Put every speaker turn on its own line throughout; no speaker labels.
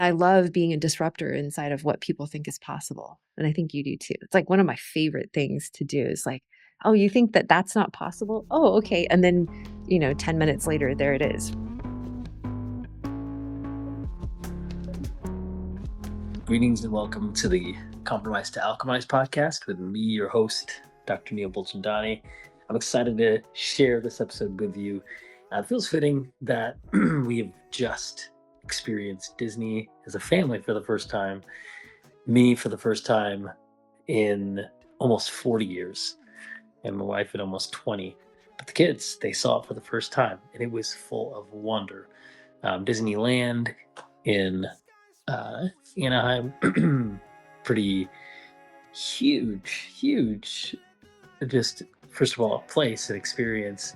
I love being a disruptor inside of what people think is possible. And I think you do too. It's like one of my favorite things to do is like, oh, you think that that's not possible? Oh, okay. And then, 10 minutes later, there it is.
Greetings and welcome to the Compromise to Alchemized podcast with me, your host, Dr. Neel. I'm excited to share this episode with you. It feels fitting that we have just experienced Disney as a family for the first time, me for the first time in almost 40 years, and my wife in almost 20. But the kids, they saw it for the first time, and it was full of wonder. Disneyland in uh, Anaheim, pretty huge. Just first of all, a place, an experience.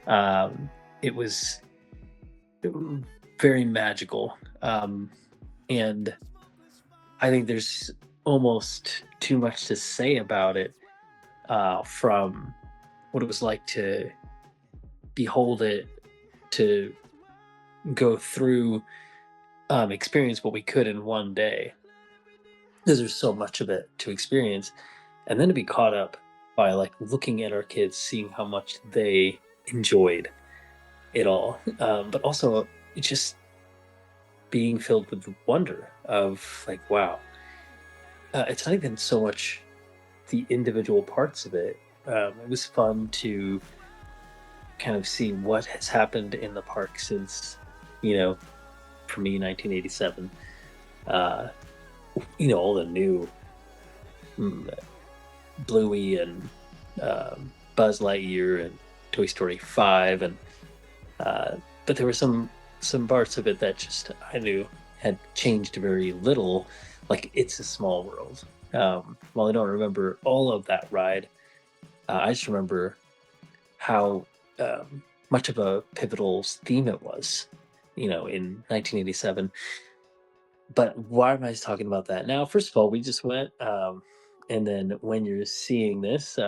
Um, it was very magical, and I think there's almost too much to say about it, from what it was like to behold it, to go through, experience what we could in one day, because there's so much of it to experience, and then to be caught up by like looking at our kids, seeing how much they enjoyed it all, but also it's just being filled with the wonder of like, wow, it's not even so much the individual parts of it. It was fun to kind of see what has happened in the park since, you know, for me, 1987. Uh, all the new mm, Bluey and Buzz Lightyear and Toy Story 5, and but there were some parts of it that just I knew had changed very little, like It's a Small World. While I don't remember all of that ride, I just remember how much of a pivotal theme it was, in 1987. But why am I talking about that now? First of all, we just went, and then when you're seeing this,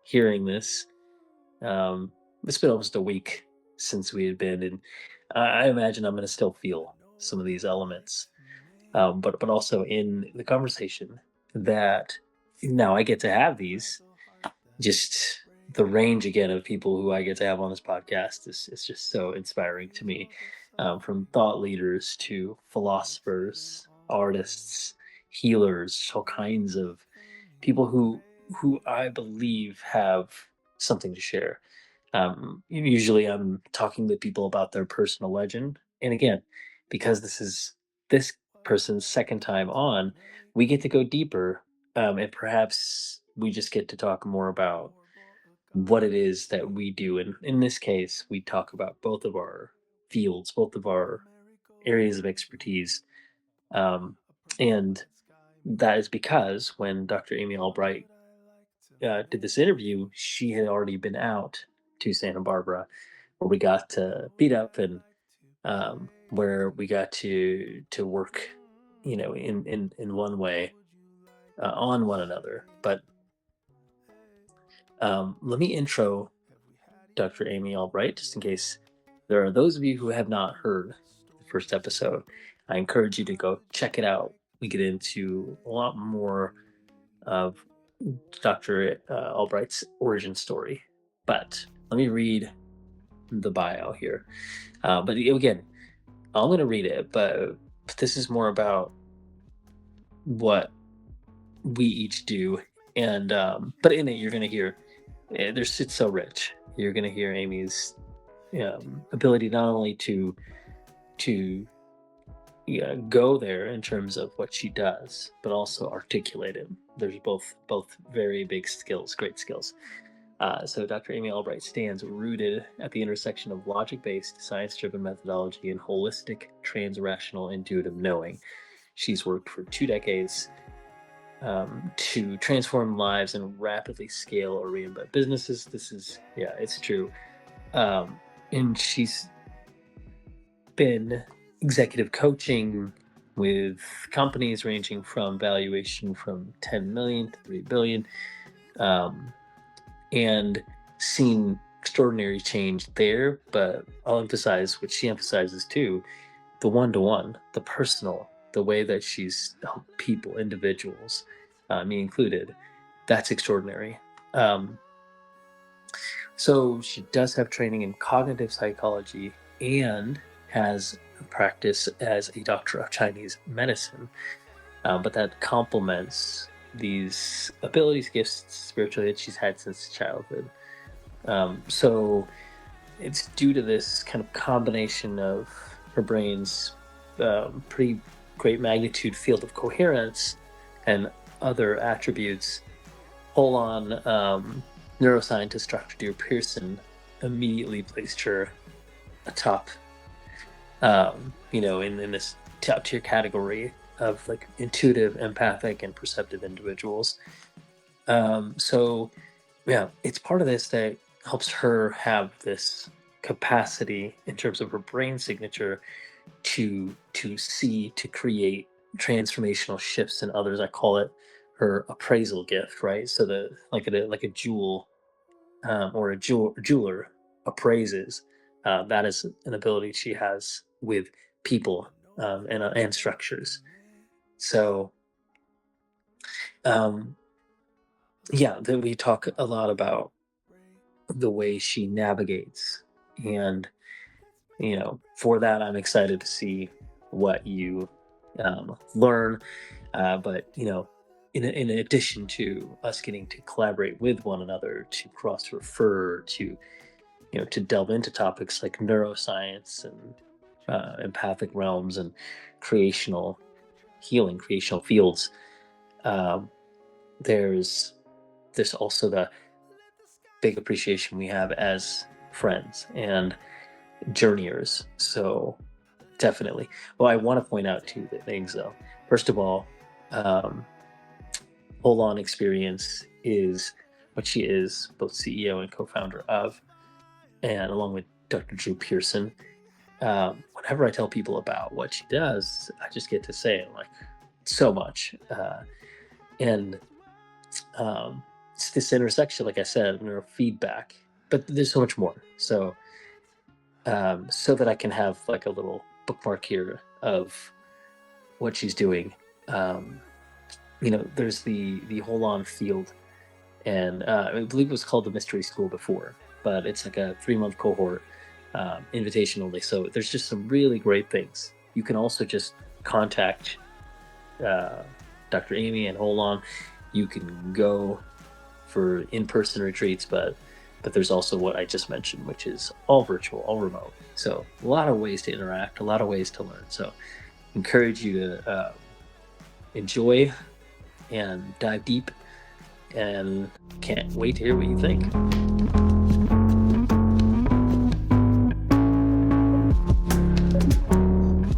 hearing this, it's been almost a week since we had been, and I imagine I'm going to still feel some of these elements, but also in the conversation that now I get to have these, just the range again of people who I get to have on this podcast is just so inspiring to me, from thought leaders to philosophers, artists, healers, all kinds of people who I believe have something to share. Usually, I'm talking with people about their personal legend, and again, because this is this person's second time on, we get to go deeper, and perhaps we just get to talk more about what it is that we do. And in this case, we talk about both of our fields, both of our areas of expertise, um, and that is because when Dr. Amy Albright did this interview, she had already been out to Santa Barbara, where we got to meet up, and where we got to work, in one way, on one another. But let me intro Dr. Amy Albright, just in case there are those of you who have not heard the first episode. I encourage you to go check it out. We get into a lot more of Dr. Albright's origin story. But let me read the bio here. But again, I'm going to read it, but this is more about what we each do. And but in it, you're going to hear it's so rich. You're going to hear Amy's ability not only to go there in terms of what she does, but also articulate it. There's both very big skills, great skills. So Dr. Amy Albright stands rooted at the intersection of logic-based, science-driven methodology and holistic, trans-rational, intuitive knowing. She's worked for 2 decades to transform lives and rapidly scale or reinvent businesses. This is, yeah, it's true. And she's been executive coaching with companies ranging from valuation from 10 million to 3 billion, and seen extraordinary change there. But I'll emphasize what she emphasizes too: the one-to-one, the personal, the way that she's helped people, individuals, me included, that's extraordinary. Um, so she does have training in cognitive psychology and has a practice as a doctor of Chinese medicine, but that complements these abilities, gifts spiritually that she's had since childhood. So it's due to this kind of combination of her brain's pretty great magnitude field of coherence and other attributes. Whole on neuroscientist Dr. Dear Pearson immediately placed her atop, in this top tier category of like intuitive, empathic, and perceptive individuals. So yeah, it's part of this that helps her have this capacity in terms of her brain signature to see, to create transformational shifts in others. I call it her appraisal gift, right? So the like a jewel, or a jeweler appraises. That is an ability she has with people, and structures. So um, yeah, then we talk a lot about the way she navigates, and for that I'm excited to see what you learn. But in addition to us getting to collaborate with one another, to cross refer, to delve into topics like neuroscience and empathic realms and creational healing, creational fields, um, there's also the big appreciation we have as friends and journeyers. So definitely. Well, I want to point out two things though. First of all, um, Hold On Experience is what she is, both CEO and co-founder of, and along with Dr. Drew Pearson. Whenever I tell people about what she does, I just get to say like so much, and it's this intersection, like I said, neurofeedback. But there's so much more. So that I can have like a little bookmark here of what she's doing. Um, there's the whole on field, and I believe it was called the Mystery School before, but it's like a 3 month cohort, invitation only. So there's just some really great things. You can also just contact uh, Dr. Amy and hold on. You can go for in-person retreats, but there's also what I just mentioned, which is all virtual, all remote. So a lot of ways to interact, a lot of ways to learn. So encourage you to enjoy and dive deep, and can't wait to hear what you think.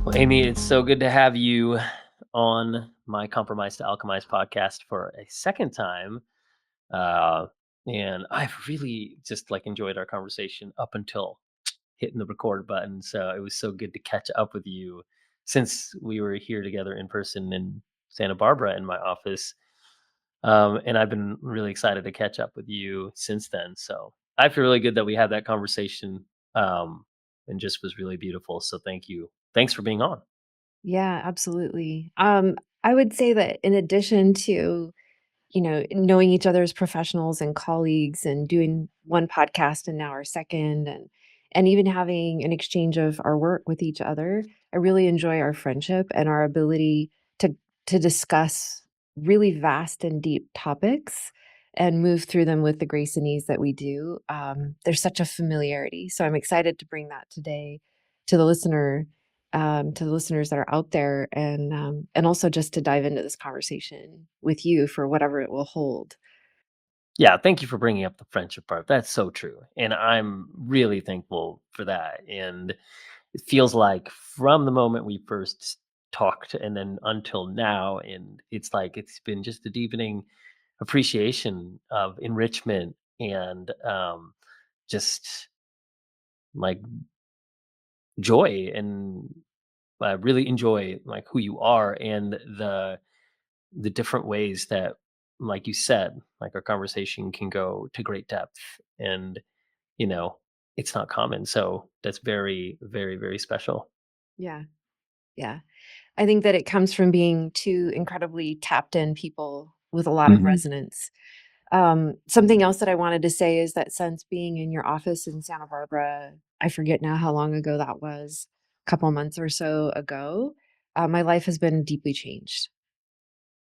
Well, Amy, it's so good to have you on my Compromise to Alchemized podcast for a second time. Uh, and I've really just like enjoyed our conversation up until hitting the record button. So it was so good to catch up with you since we were here together in person in Santa Barbara in my office. And I've been really excited to catch up with you since then. So I feel really good that we had that conversation, and just was really beautiful. So thank you. Thanks for being on.
Yeah, absolutely. I would say that in addition to knowing each other as professionals and colleagues and doing one podcast and now our second and even having an exchange of our work with each other, I really enjoy our friendship and our ability to discuss really vast and deep topics and move through them with the grace and ease that we do. There's such a familiarity. So I'm excited to bring that today to the listener, to the listeners that are out there, and also just to dive into this conversation with you for whatever it will hold.
Yeah, thank you for bringing up the friendship part. That's so true. And I'm really thankful for that. And it feels like from the moment we first talked and then until now, and it's like it's been just a deepening appreciation of enrichment, and just like joy, and I really enjoy like who you are and the different ways that, like you said, like our conversation can go to great depth, and you know it's not common, so that's very, very, very special.
Yeah. Yeah. I think that it comes from being two incredibly tapped in people with a lot of
Mhm.
resonance. Something else that I wanted to say is that since being in your office in Santa Barbara, I forget now how long ago that was, a couple months or so ago, my life has been deeply changed.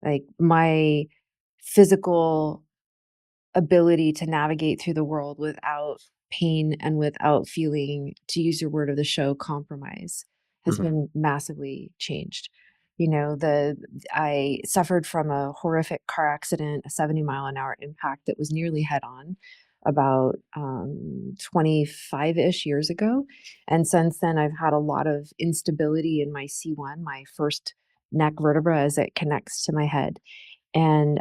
Like my physical ability to navigate through the world without pain and without feeling, to use your word of the show, compromise has
Mhm.
been massively changed. You know, the I suffered from a horrific car accident, a 70-mile-an-hour impact that was nearly head on about 25-ish years ago. And since then, I've had a lot of instability in my C1, my first neck vertebra as it connects to my head. And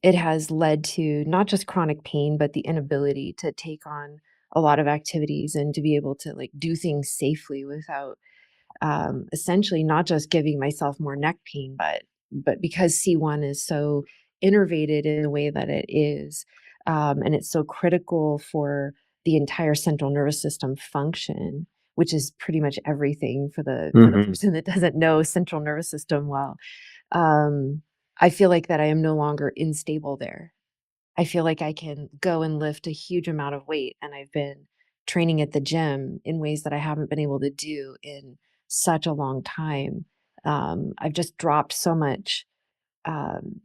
it has led to not just chronic pain, but the inability to take on a lot of activities and to be able to like do things safely without essentially not just giving myself more neck pain, but because C1 is so innervated in the way that it is, and it's so critical for the entire central nervous system function, which is pretty much everything for the
Mhm.
person that doesn't know central nervous system well. Um, I feel like that I am no longer unstable there. I feel like I can go and lift a huge amount of weight, and I've been training at the gym in ways that I haven't been able to do in such a long time. I've just dropped so much um,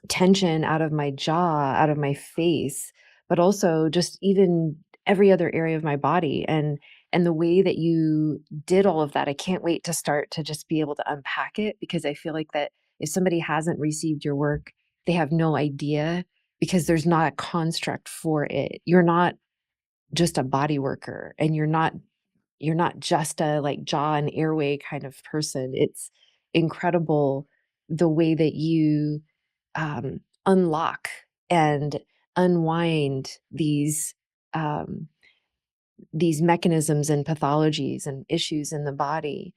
tension out of my jaw, out of my face, but also just even every other area of my body. And the way that you did all of that, I can't wait to start to just be able to unpack it, because I feel like that if somebody hasn't received your work, they have no idea, because there's not a construct for it. You're not just a body worker, and you're not just a like jaw and airway kind of person. It's incredible the way that you unlock and unwind um, these mechanisms and pathologies and issues in the body.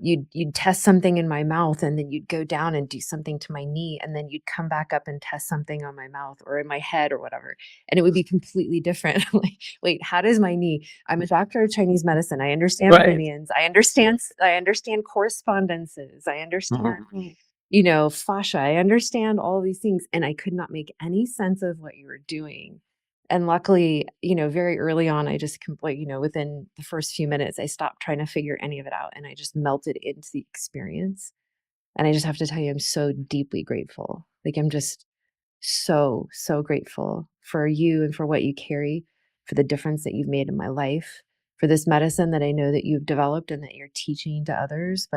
You'd test something in my mouth, and then you'd go down and do something to my knee, and then you'd come back up and test something on my mouth or in my head or whatever, and it would be completely different. I'm like, wait, how does my knee? I'm a doctor of Chinese medicine. I understand
Right.
meridians. I understand correspondences. I understand
Mhm.
fascia. I understand all these things, and I could not make any sense of what you were doing. And luckily, very early on, I just within the first few minutes, I stopped trying to figure any of it out, and I just melted into the experience. And I just have to tell you, I'm so deeply grateful. Like, I'm just so, so grateful for you and for what you carry, for the difference that you've made in my life, for this medicine that I know that you've developed and that you're teaching to others,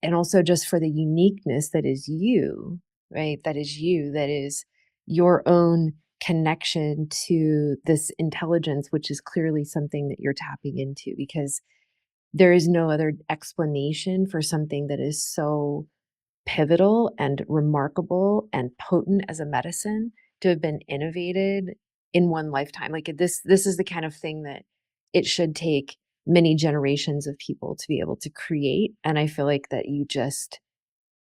and also just for the uniqueness that is you, right? That is you, that is your own connection to this intelligence, which is clearly something that you're tapping into, because there is no other explanation for something that is so pivotal and remarkable and potent as a medicine to have been innovated in one lifetime. Like this is the kind of thing that it should take many generations of people to be able to create. And I feel like that you just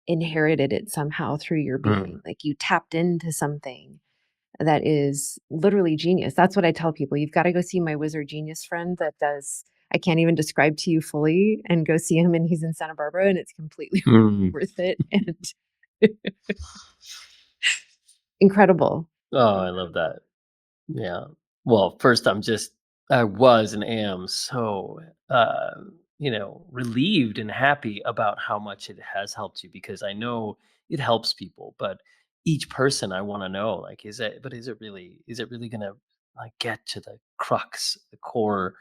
inherited it somehow through your
Mm.
being. Like you tapped into something that is literally genius. That's what I tell people. You've got to go see my wizard genius friend that does, I can't even describe to you fully, and go see him. And he's in Santa Barbara, and it's completely
Mm.
worth it. And incredible.
Oh, I love
Incredible.
that. Yeah. Well, first, I was and am so, relieved and happy about how much it has helped you, because I know it helps people, but each person I want to know, like, is it really going to like get to the crux, the core,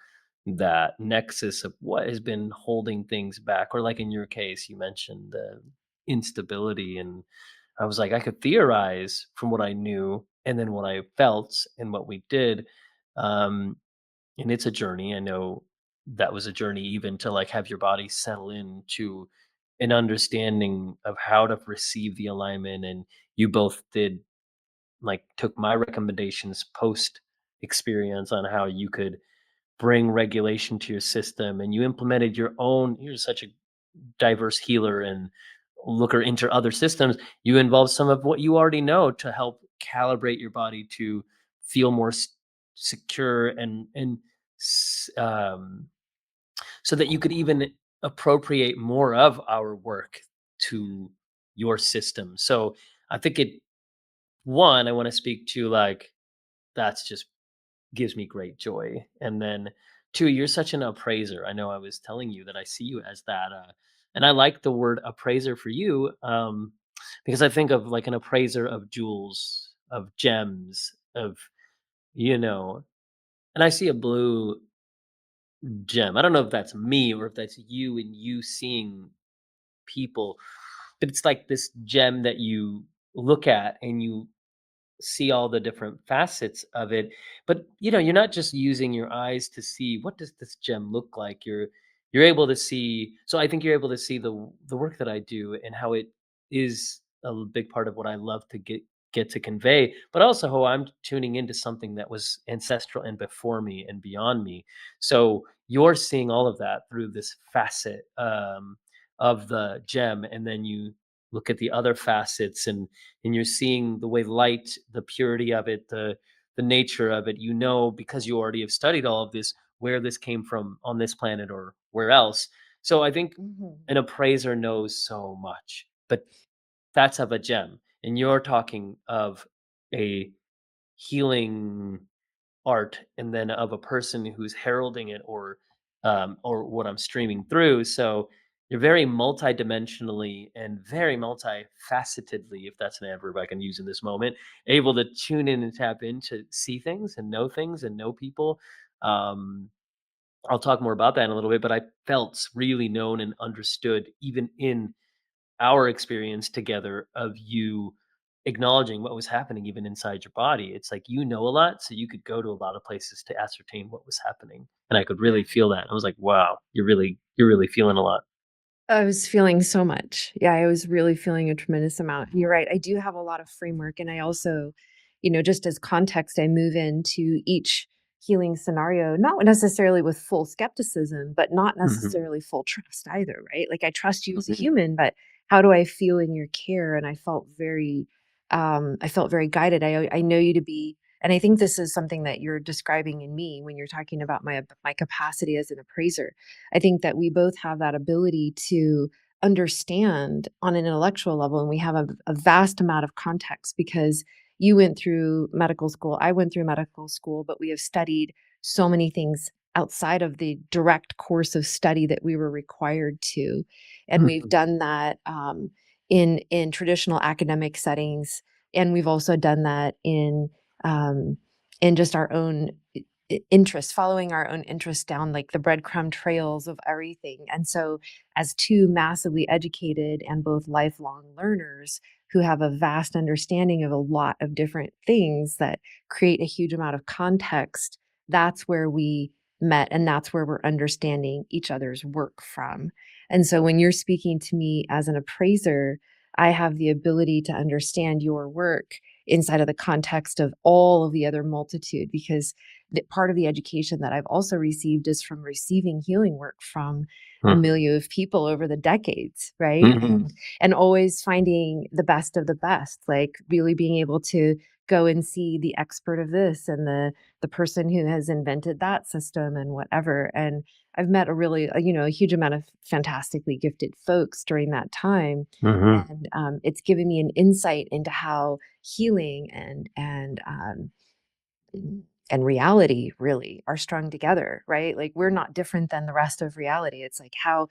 that nexus of what has been holding things back? Or like in your case, you mentioned the instability, and I was like, I could theorize from what I knew and then what I felt and what we did. Um, and it's a journey. I know that was a journey, even to like have your body settle into an understanding of how to receive the alignment. And you both did, like, took my recommendations post experience on how you could bring regulation to your system, and you implemented your own. You're such a diverse healer and looker into other systems. You involve some of what you already know to help calibrate your body to feel more secure, and so that you could even appropriate more of our work to your system. So I think I want to speak to like, that's just gives me great joy. And then two, you're such an appraiser. I know I was telling you that I see you as that. And I like the word appraiser for you, because I think of like an appraiser of jewels, of gems, of, you know, and I see a blue gem. I don't know if that's me or if that's you and you seeing people, but it's like this gem that you look at and you see all the different facets of it. But you're not just using your eyes to see what does this gem look like. You're able to see. So I think you're able to see the work that I do and how it is a big part of what I love to get to convey, but also how I'm tuning into something that was ancestral and before me and beyond me. So you're seeing all of that through this facet, of the gem, and then you look at the other facets, and you're seeing the way light, the purity of it, the nature of it, because you already have studied all of this, where this came from on this planet or where else. So I think
Mhm.
an appraiser knows so much, but that's of a gem. And you're talking of a healing art, and then of a person who's heralding it, or what I'm streaming through. So you're very multidimensionally and very multifacetedly, if that's an adverb I can use in this moment, able to tune in and tap in to see things and know people. Um, I'll talk more about that in a little bit, but I felt really known and understood even in our experience together of you acknowledging what was happening even inside your body. It's like you know a lot, so you could go to a lot of places to ascertain what was happening. And I could really feel that. I was like, wow, you're really feeling a lot.
I was feeling so much. Yeah, I was really feeling a tremendous amount. You're right. I do have a lot of framework. And I also, just as context, I move into each healing scenario, not necessarily with full skepticism, but not
Hmm.
necessarily full trust either, right? Like I trust you as a human, but how do I feel in your care? And I felt very guided. I know you to be, and I think this is something that you're describing in me when you're talking about my capacity as an appraiser. I think that we both have that ability to understand on an intellectual level, and we have a vast amount of context because you went through medical school, I went through medical school, but we have studied so many things outside of the direct course of study that we were required to, and we've
Hmm.
done that in traditional academic settings, and we've also done that um, in just our own interest, following our own interests down like the breadcrumb trails of everything. And so, as two massively educated and both lifelong learners who have a vast understanding of a lot of different things that create a huge amount of context, that's where we met and that's where we're understanding each other's work from. And so, when you're speaking to me as an appraiser, I have the ability to understand your work inside of the context of all of the other multitude because that part of the education that I've also received is from receiving healing work from a milieu of people over the decades, right?
Hmm.
And always finding the best of the best, like really being able to go and see the expert of this and the person who has invented that system and whatever. And I've met a huge amount of fantastically gifted folks during that time.
Hmm.
And it's given me an insight into how healing and reality really are strung together, right? Like we're not different than the rest of reality. It's like how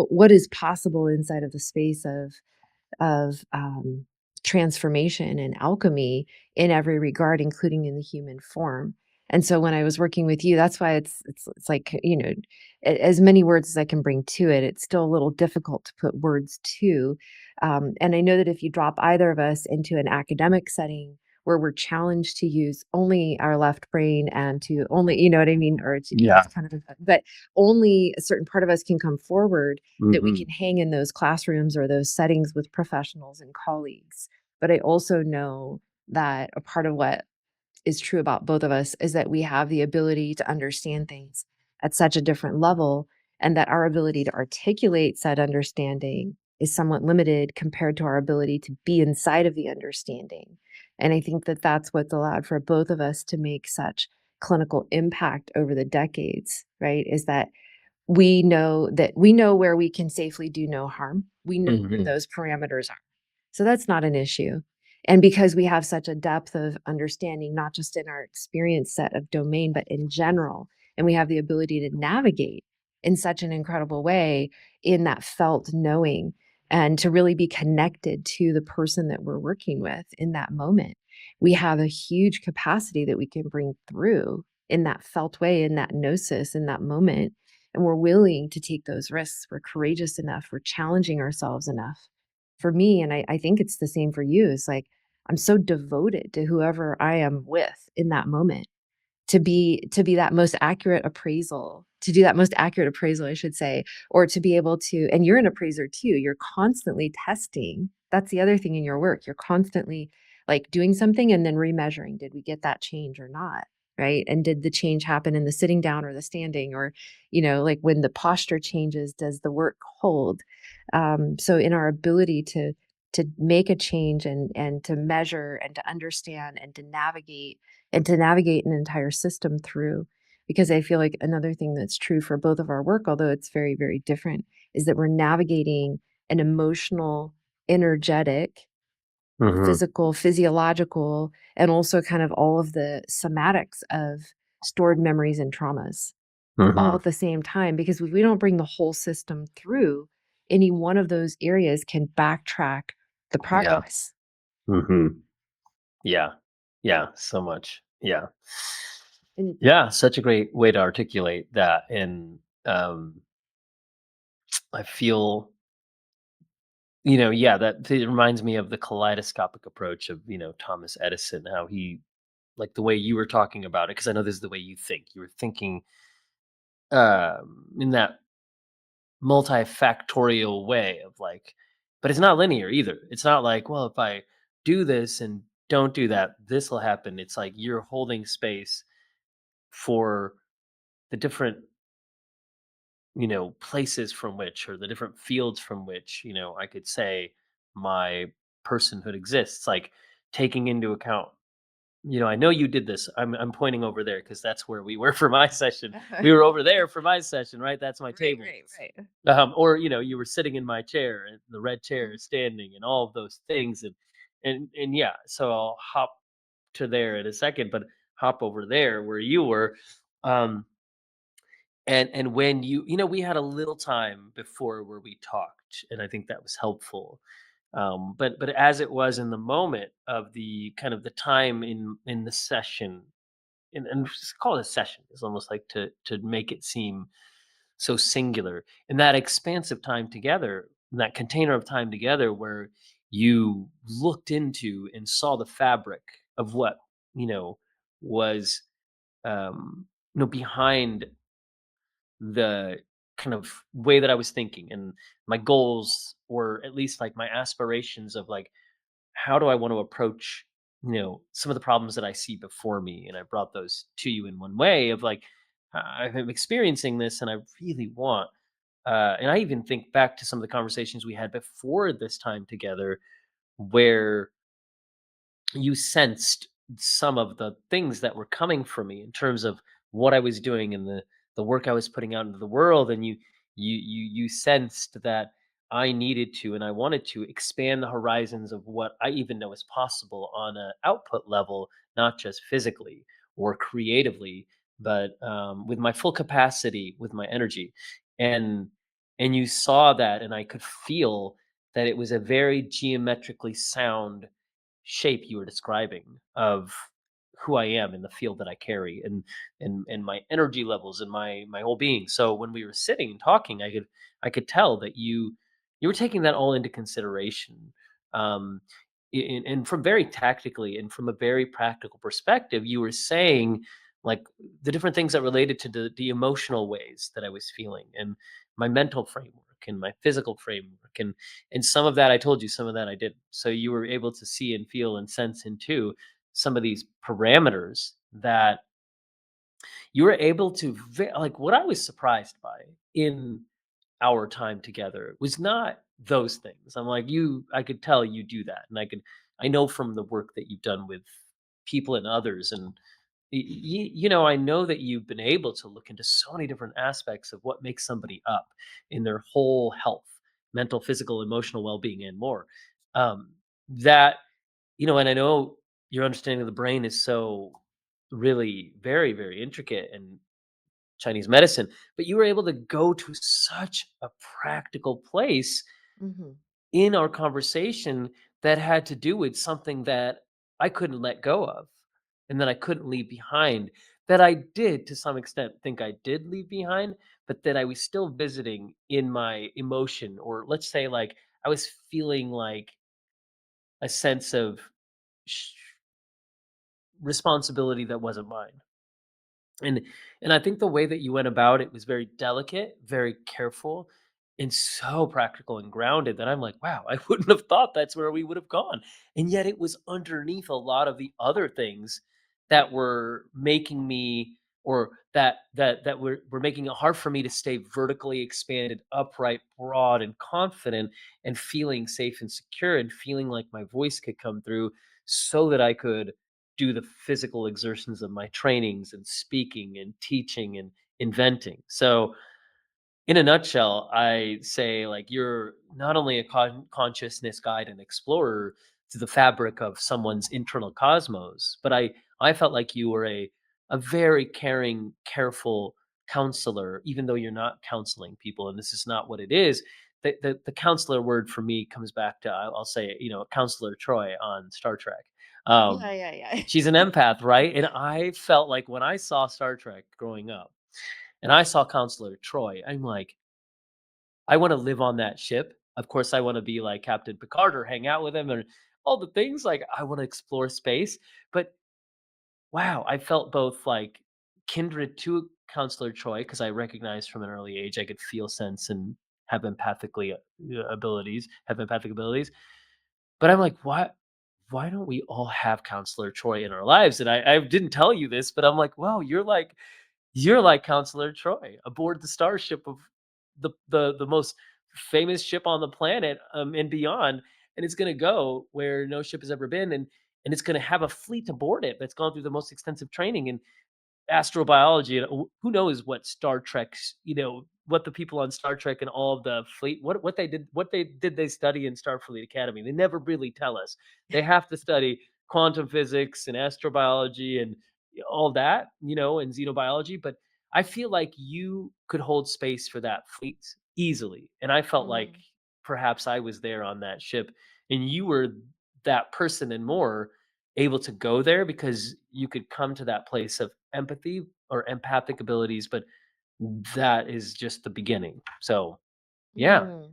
what is possible inside of the space of transformation and alchemy in every regard, including in the human form. And so when I was working with you, that's why it's like, as many words as I can bring to it, it's still a little difficult to put words to. And I know that if you drop either of us into an academic setting where we're challenged to use only our left brain and to only, you know what I mean? Or it's
Yeah.
kind of, but only a certain part of us can come forward that we
Hmm.
can hang in those classrooms or those settings with professionals and colleagues. But I also know that a part of what is true about both of us is that we have the ability to understand things at such a different level, and that our ability to articulate said understanding is somewhat limited compared to our ability to be inside of the understanding. And I think that that's what's allowed for both of us to make such clinical impact over the decades, right? Is that we know where we can safely do no harm. We know where
Hmm.
those parameters are. So that's not an issue. And because we have such a depth of understanding, not just in our experience set of domain, but in general, and we have the ability to navigate in such an incredible way in that felt knowing and to really be connected to the person that we're working with in that moment. We have a huge capacity that we can bring through in that felt way, in that gnosis, in that moment. And we're willing to take those risks. We're courageous enough. We're challenging ourselves enough. For me, and I think it's the same for you, it's like I'm so devoted to whoever I am with in that moment to be that most accurate appraisal, to do that most accurate appraisal, I should say, or to be able to, and you're an appraiser too, you're constantly testing. That's the other thing in your work. You're constantly like doing something and then remeasuring. Did we get that change or not? Right. And did the change happen in the sitting down or the standing? Or, like when the posture changes, does the work hold? So in our ability to make a change and to measure and to understand and to navigate an entire system through. Because I feel like another thing that's true for both of our work, although it's very, very different, is that we're navigating an emotional, energetic,
Hmm.
physical, physiological, and also kind of all of the somatics of stored memories and traumas all
Hmm.
at the same time. Because if we don't bring the whole system through, any one of those areas can backtrack the
Yeah.
progress.
Hmm. Yeah. Yeah. So much. Yeah.
And
Yeah. Such a great way to articulate that. And um, I feel, yeah, that it reminds me of the kaleidoscopic approach of, Thomas Edison, how he, like the way you were talking about it, because I know this is the way you think. You were thinking in that multifactorial way of like, but it's not linear either. It's not like, well, if I do this and don't do that, this will happen. It's like you're holding space for the different, places from which, or the different fields from which, I could say my personhood exists, like taking into account, I know you did this. I'm pointing over there because that's where we were for my session. We were over there for my session, right? That's my
right,
table.
right, right.
Or you were sitting in my chair, and the red chair is standing, and all of those things, and yeah. So I'll hop to there in a second, but hop over there where you were, um, and when we had a little time before where we talked, and I think that was helpful. But as it was in the moment of the kind of the time in the session, and just call it a session, is almost like to make it seem so singular, in that expansive time together, in that container of time together where you looked into and saw the fabric of what was behind the kind of way that I was thinking, and my goals, or at least like my aspirations of like, how do I want to approach, some of the problems that I see before me? And I brought those to you in one way of like, I'm experiencing this and I really want, and I even think back to some of the conversations we had before this time together, where you sensed some of the things that were coming from me in terms of what I was doing and the work I was putting out into the world, and you sensed that I needed to and I wanted to expand the horizons of what I even know is possible on an output level, not just physically or creatively, but with my full capacity, with my energy, and you saw that, and I could feel that it was a very geometrically sound shape you were describing of who I am in the field that I carry, and my energy levels and my whole being. So when we were sitting and talking, I could tell that you were taking that all into consideration. Um and from very tactically and from a very practical perspective, you were saying like the different things that related to the emotional ways that I was feeling, and my mental framework and my physical framework, and some of that I told you, some of that I didn't. So you were able to see and feel and sense into some of these parameters that you were able to like. What I was surprised by in our time together was not those things. I'm like, I could tell you do that, and I know from the work that you've done with people and others, I know that you've been able to look into so many different aspects of what makes somebody up in their whole health, mental, physical, emotional well-being, and more. Um, that and I know your understanding of the brain is so really very, very intricate and Chinese medicine, but you were able to go to such a practical place
Mhm.
in our conversation that had to do with something that I couldn't let go of and that I couldn't leave behind. That I did to some extent think I did leave behind, but that I was still visiting in my emotion, or let's say, like, I was feeling like a sense of sh- responsibility that wasn't mine. And I think the way that you went about it was very delicate, very careful, and so practical and grounded that I'm like, wow, I wouldn't have thought that's where we would have gone. And yet it was underneath a lot of the other things that were making me, or that were making it hard for me to stay vertically expanded, upright, broad, and confident, and feeling safe and secure, and feeling like my voice could come through so that I could do the physical exertions of my trainings and speaking and teaching and inventing. So, in a nutshell, I say, like, you're not only a consciousness guide and explorer to the fabric of someone's internal cosmos, but I felt like you were a very caring, careful counselor, even though you're not counseling people, and this is not what it is. The counselor word for me comes back to, I'll say, Counselor Troy on Star Trek.
Yeah,
Um,
yeah, yeah.
she's an empath, right? And I felt like when I saw Star Trek growing up, and I saw Counselor Troy, I'm like, I wanna live on that ship. Of course, I wanna be like Captain Picard or hang out with him and all the things, like, I wanna explore space, but wow, I felt both, like, kindred to Counselor Troy because I recognized from an early age I could feel, sense, and have empathic abilities, but I'm like, why don't we all have Counselor Troy in our lives? And I didn't tell you this, but I'm like, "Wow, you're like Counselor Troy aboard the starship of the most famous ship on the planet, and beyond, and it's gonna go where no ship has ever been, and it's gonna have a fleet aboard it that's gone through the most extensive training in astrobiology, and who knows what Star Trek's, what the people on Star Trek and all of the fleet, what they study in Starfleet Academy. They never really tell us. They have to study quantum physics and astrobiology and all that, and xenobiology. But I feel like you could hold space for that fleet easily. And I felt like
Mm.
perhaps I was there on that ship and you were that person and more able to go there because you could come to that place of empathy or empathic abilities, but that is just the beginning. So, yeah,
Mm.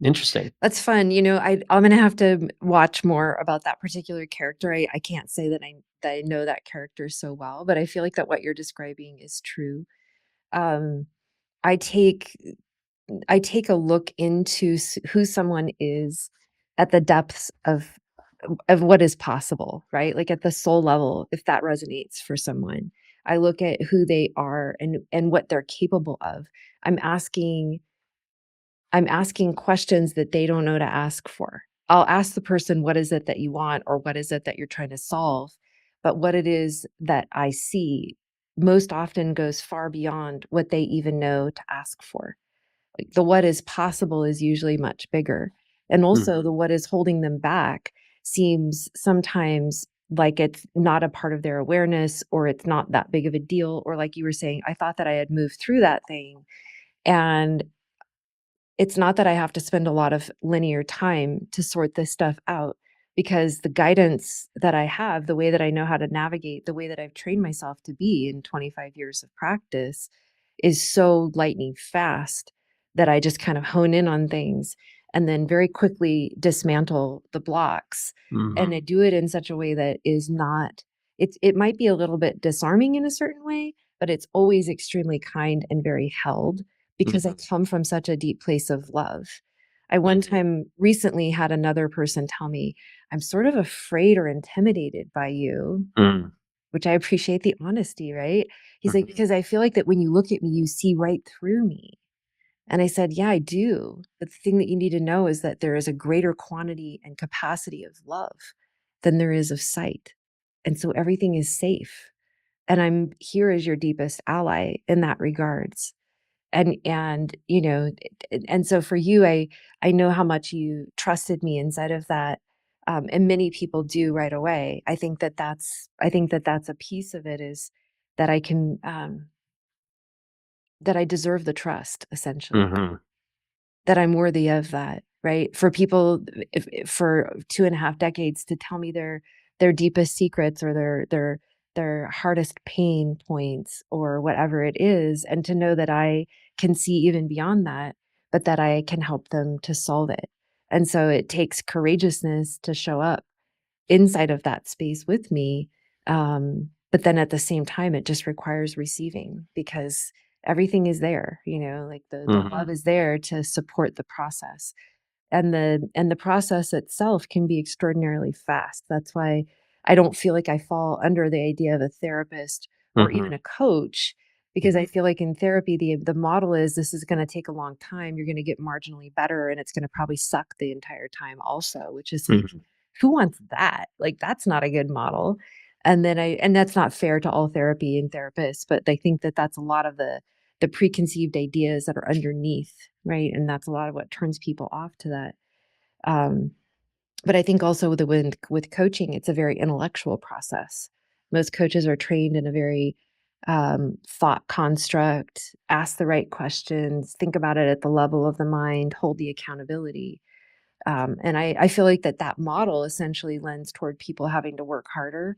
interesting.
That's fun. I'm gonna have to watch more about that particular character. I can't say that I know that character so well, but I feel like that what you're describing is true. Um, I take I take a look into who someone is at the depths of what is possible, right? Like at the soul level, if that resonates for someone. I look at who they are and what they're capable of. I'm asking I'm asking questions that they don't know to ask for. I'll ask the person, what is it that you want, or what is it that you're trying to solve? But what it is that I see most often goes far beyond what they even know to ask for. Like the what is possible is usually much bigger. And also,
Mhm.
the what is holding them back seems sometimes like it's not a part of their awareness, or it's not that big of a deal. Or, like you were saying, I thought that I had moved through that thing. And it's not that I have to spend a lot of linear time to sort this stuff out, because the guidance that I have, the way that I know how to navigate, the way that I've trained myself to be in 25 years of practice is so lightning fast that I just kind of hone in on things and then very quickly dismantle the blocks. And
Mhm.
I do it in such a way that is not, it might be a little bit disarming in a certain way, but it's always extremely kind and very held because I
Mhm.
come from such a deep place of love. I one
Mhm.
time recently had another person tell me, I'm sort of afraid or intimidated by you,
Mm.
which I appreciate the honesty, right? He's like,
Mhm.
because I feel like that when you look at me, you see right through me. And I said, yeah, I do. But the thing that you need to know is that there is a greater quantity and capacity of love than there is of sight. And so everything is safe. and I'm here as your deepest ally in that regards. And and so for you, I know how much you trusted me inside of that, and many people do right away. I think that that's a piece of it, is that I can, that I deserve the trust, essentially,
Mhm.
that I'm worthy of that, right? For people, if for 2.5 decades to tell me their deepest secrets, or their hardest pain points, or whatever it is, and to know that I can see even beyond that, but that I can help them to solve it. And so it takes courageousness to show up inside of that space with me. But then at the same time, it just requires receiving, because everything is there, like the
Mhm.
love is there to support the process. And the process itself can be extraordinarily fast. That's why I don't feel like I fall under the idea of a therapist or even
Mhm.
a coach, because I feel like in therapy the model is, this is going to take a long time, you're going to get marginally better, and it's going to probably suck the entire time also, which is like,
Mhm.
who wants that? Like, that's not a good model. And that's not fair to all therapy and therapists, but they think that that's a lot of the preconceived ideas that are underneath, right? And that's a lot of what turns people off to that. Um, but I think also with coaching, it's a very intellectual process. Most coaches are trained in a very, thought construct, ask the right questions, think about it at the level of the mind, hold the accountability. And I feel like that model essentially lends toward people having to work harder,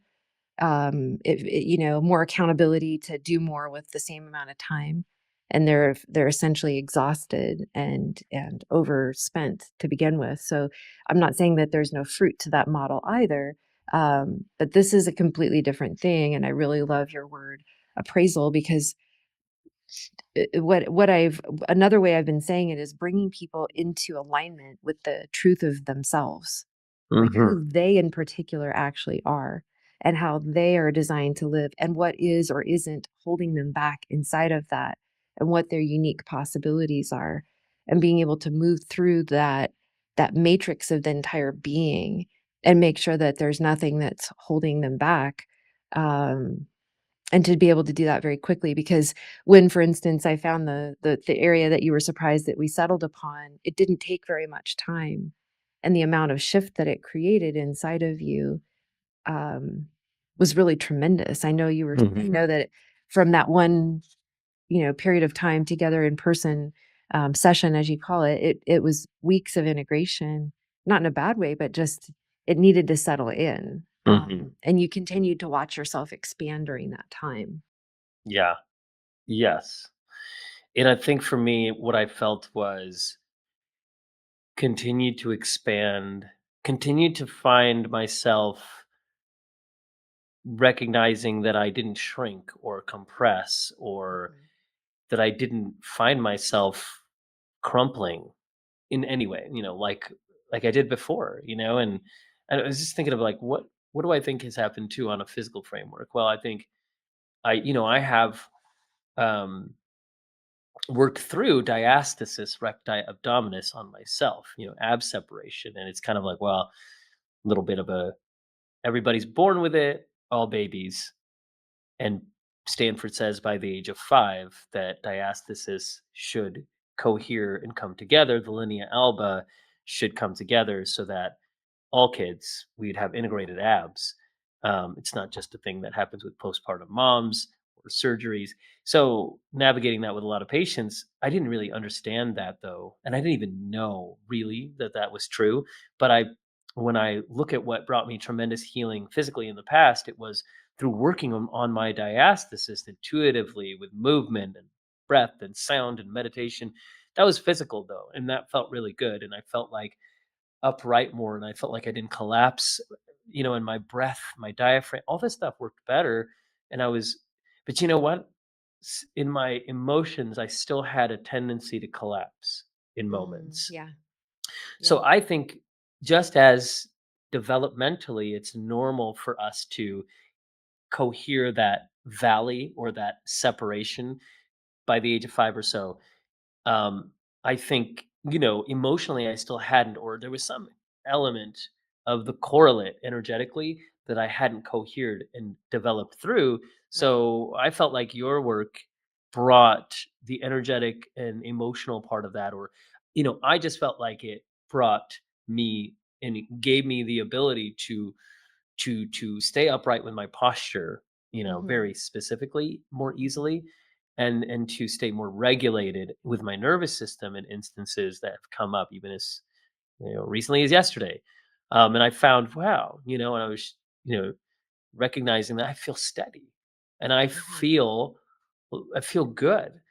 more accountability to do more with the same amount of time, and they're essentially exhausted and overspent to begin with. So I'm not saying that there's no fruit to that model either, but this is a completely different thing. And I really love your word appraisal, because what I've another way I've been saying it is bringing people into alignment with the truth of themselves, like
Mhm.
who they in particular actually are, and how they are designed to live, and what is or isn't holding them back inside of that, and what their unique possibilities are, and being able to move through that matrix of the entire being, and make sure that there's nothing that's holding them back. um, and to be able to do that very quickly, because when, for instance, I found the area that you were surprised that we settled upon, it didn't take very much time, and the amount of shift that it created inside of you, um, was really tremendous. I
Mhm.
know that from that one, period of time together in person, session, as you call it, it was weeks of integration, not in a bad way, but just it needed to settle in.
Mhm.
And you continued to watch yourself expand during that time.
Yeah. Yes. And I think for me, what I felt was continue to expand, continue to find myself recognizing that I didn't shrink or compress, or
Mhm.
that I didn't find myself crumpling in any way, like I did before, and I was just thinking of like what do I think has happened too on a physical framework? Well, I think I have um worked through diastasis recti abdominis on myself, ab separation. And it's kind of like, well, a little bit of a everybody's born with it, all babies. And Stanford says by the age of 5 that diastasis should cohere and come together. The linea alba should come together so that all kids, we'd have integrated abs. It's not just a thing that happens with postpartum moms or surgeries. So navigating that with a lot of patients, I didn't really understand that though, and I didn't even know really that that was true. But when I look at what brought me tremendous healing physically in the past, it was through working on my diastasis intuitively with movement and breath and sound and meditation. That was physical though, and that felt really good. And I felt like upright more, and I felt like I didn't collapse, and my breath, my diaphragm, all this stuff worked better. And but you know what? In my emotions, I still had a tendency to collapse in moments.
Yeah, yeah.
So I think just as developmentally, it's normal for us to cohere that valley or that separation by the age of 5 or so. um, I think, emotionally, I still hadn't, or there was some element. of the correlate energetically that I hadn't cohered and developed through.
Right.
So I felt like your work brought the energetic and emotional part of that, or, I just felt like it brought me and it gave me the ability to stay upright with my posture,
Mhm.
very specifically, more
Mhm.
easily, and to stay more regulated with my nervous system in instances that have come up even as recently as yesterday. And I found, wow, and I was, you know, recognizing that I feel steady and
Mhm.
I feel good.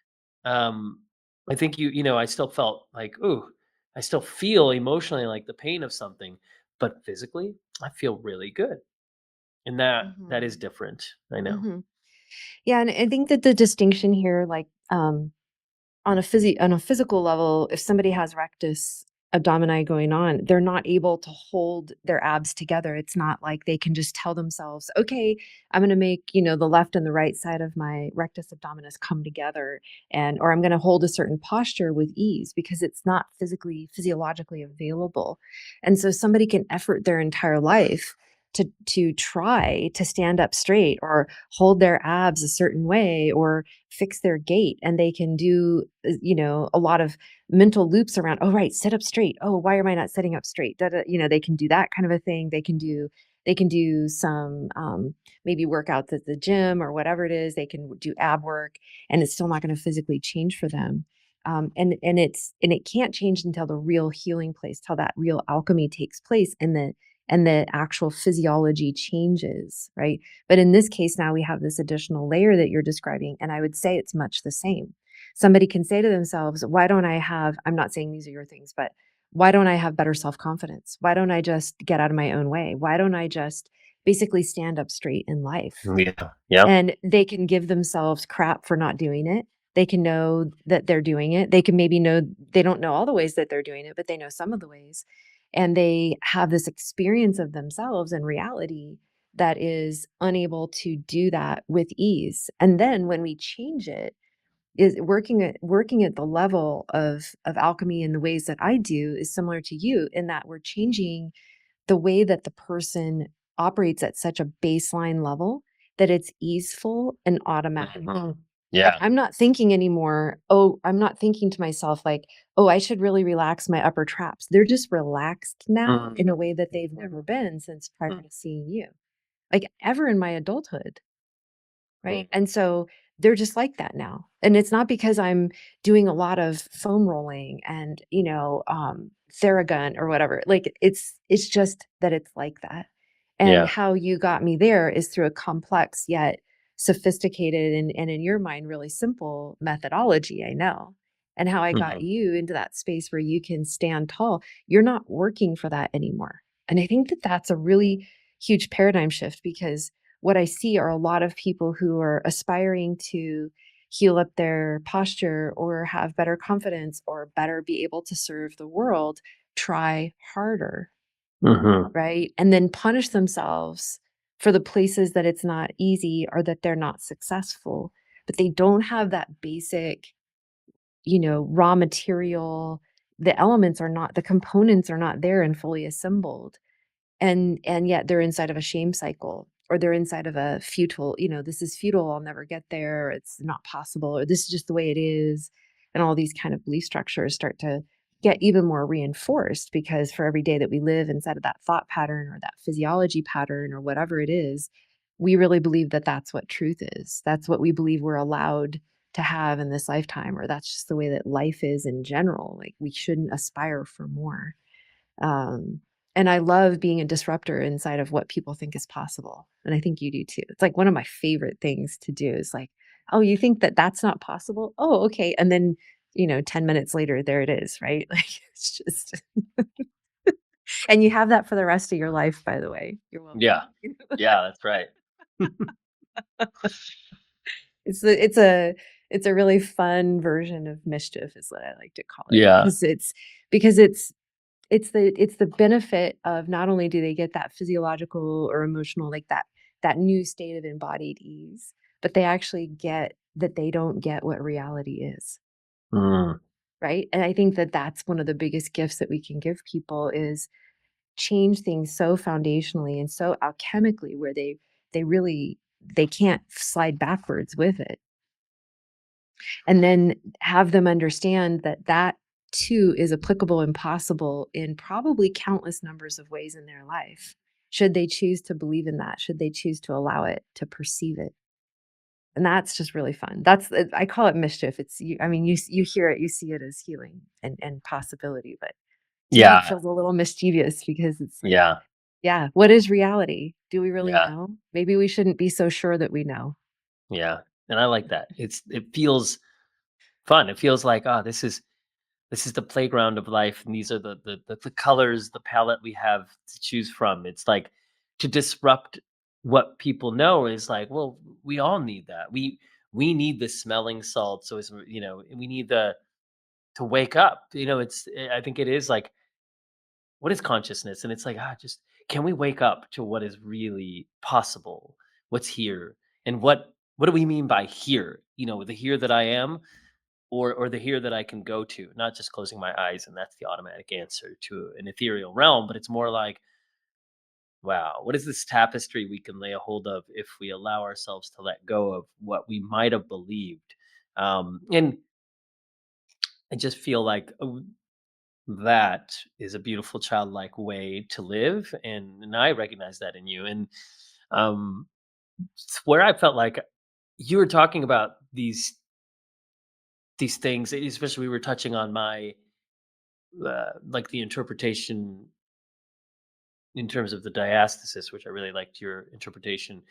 Um, I think I still felt like, ooh, I still feel emotionally like the pain of something, but physically, I feel really good. And that is
Mhm.
different. I know.
Mhm. Yeah, and I think that the distinction here, like, on a physical level, if somebody has rectus abdomini going on, they're not able to hold their abs together. It's not like they can just tell themselves, "Okay, I'm gonna make, the left and the right side of my rectus abdominis come together, and or I'm gonna hold a certain posture with ease," because it's not physiologically available. And so somebody can effort their entire life to try to stand up straight or hold their abs a certain way or fix their gait, and they can do a lot of mental loops around, oh right, sit up straight, oh why am I not sitting up straight, they can do that kind of a thing. They can do some maybe workouts at the gym or whatever it is. They can do ab work, and it's still not going to physically change for them. And it can't change until the real healing place, till that real alchemy takes place, and the actual physiology changes, right? But in this case, now we have this additional layer that you're describing, and I would say it's much the same. Somebody can say to themselves, why don't I have, I'm not saying these are your things, but why don't I have better self confidence? Why don't I just get out of my own way? Why don't I just basically stand up straight in life?
Yeah. Yeah.
And they can give themselves crap for not doing it. They can know that they're doing it. They can maybe know they don't know all the ways that they're doing it, but they know some of the ways. And they have this experience of themselves and reality that is unable to do that with ease. And then when we change it, is working at the level of alchemy in the ways that I do is similar to you, in that we're changing the way that the person operates at such a baseline level that it's easeful and automatic.
Mhm.
Like,
Yeah.
I'm not thinking anymore, "Oh," I'm not thinking to myself like, "Oh, I should really relax my upper traps." They're just relaxed now
Mhm.
in a way that they've never been since prior to seeing you, like, ever in my adulthood. Right?
Mhm.
And so they're just like that now. And it's not because I'm doing a lot of foam rolling and, Theragun or whatever. Like, it's just that it's like that. And
Yeah.
how you got me there is through a complex yet sophisticated and in your mind really simple methodology, I know. And how I got
Mhm.
you into that space where you can stand tall. You're not working for that anymore. And I think that that's a really huge paradigm shift, because what I see are a lot of people who are aspiring to heal up their posture or have better confidence or better be able to serve the world, try harder,
Mhm.
right? And then punish themselves for the places that it's not easy or that they're not successful, but they don't have that basic, raw material. The elements are not, the components are not there and fully assembled, and yet they're inside of a shame cycle, or they're inside of a futile, this is futile, I'll never get there, it's not possible, or this is just the way it is. And all these kind of belief structures start to get even more reinforced, because for every day that we live inside of that thought pattern or that physiology pattern or whatever it is, we really believe that that's what truth is. That's what we believe we're allowed to have in this lifetime, or that's just the way that life is in general. Like, we shouldn't aspire for more. um, and I love being a disruptor inside of what people think is possible. And I think you do too. It's like one of my favorite things to do is like, oh, you think that that's not possible? Oh, okay. And then, 10 minutes later, there it is, right? Like, it's just, and you have that for the rest of your life, by the way. You're
Yeah.
welcome.
Yeah, that's right.
It's a really fun version of mischief, is what I like to call it,
Yeah.
because it's the benefit of, not only do they get that physiological or emotional, like that new state of embodied ease, but they actually get that they don't get what reality is,
Mm.
right? And I think that that's one of the biggest gifts that we can give people is change things so foundationally and so alchemically where they really they can't slide backwards with it. And then have them understand that that too is applicable and possible in probably countless numbers of ways in their life. Should they choose to believe in that? Should they choose to allow it, to perceive it? And that's just really fun. I call it mischief. It's you, I mean, you hear it, you see it as healing and possibility, but to me it
Yeah,
feels a little mischievous because it's like,
yeah,
yeah, what is reality? Do we really
yeah,
know? Maybe we shouldn't be so sure that we know.
yeah. And I like that. It feels fun. It feels like, ah, this is the playground of life, and these are the colors, the palette we have to choose from. It's like to disrupt what people know is like, well, we all need that. We need the smelling salt, so it's, we need the to wake up. I think it is like, what is consciousness? And it's like, just can we wake up to what is really possible? What's here? And what do we mean by here? The here that I am, or the here that I can go to, not just closing my eyes and that's the automatic answer to an ethereal realm, but it's more like, wow, what is this tapestry we can lay a hold of if we allow ourselves to let go of what we might have believed? And I just feel like, that is a beautiful childlike way to live, and I recognize that in you. And um, where I felt like you were talking about these things, especially we were touching on my like the interpretation in terms of the diastasis, which I really liked your interpretation.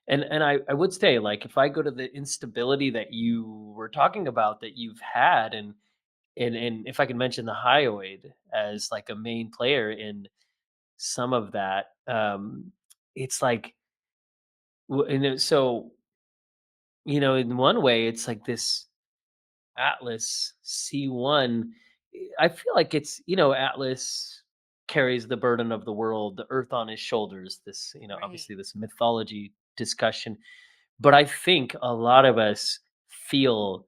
And I would say, like, if I go to the instability that you were talking about that you've had, and if I can mention the hyoid as like a main player in some of that, it's like, so in one way, it's like this Atlas C1, I feel like it's, Atlas carries the burden of the world, the earth on his shoulders, this,
Right.
obviously this mythology discussion. But I think a lot of us feel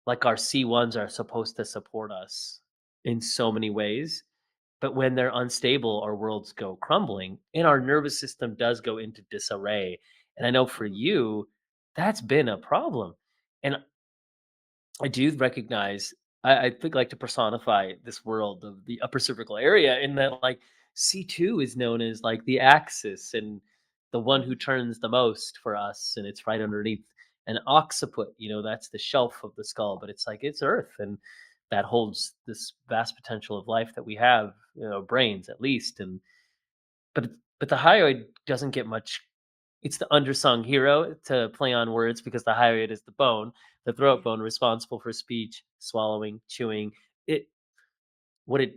like our C1s are supposed to support us in so many ways. But when they're unstable, our worlds go crumbling and our nervous system does go into disarray. And I know for
Mhm.
you, that's been a problem. And I do recognize, I think, like to personify this world of the upper cervical area in that, like, C2 is known as like the axis and the one who
Mhm.
turns the most for us, and it's right underneath an occiput. That's the shelf of the skull, but it's like it's Earth, and that holds this vast potential of life that we have, brains at least. And but but the hyoid doesn't get much. It's the undersung hero, to play on words, because the hyoid is the bone, the throat
Yeah.
bone responsible for speech, swallowing, chewing. It What it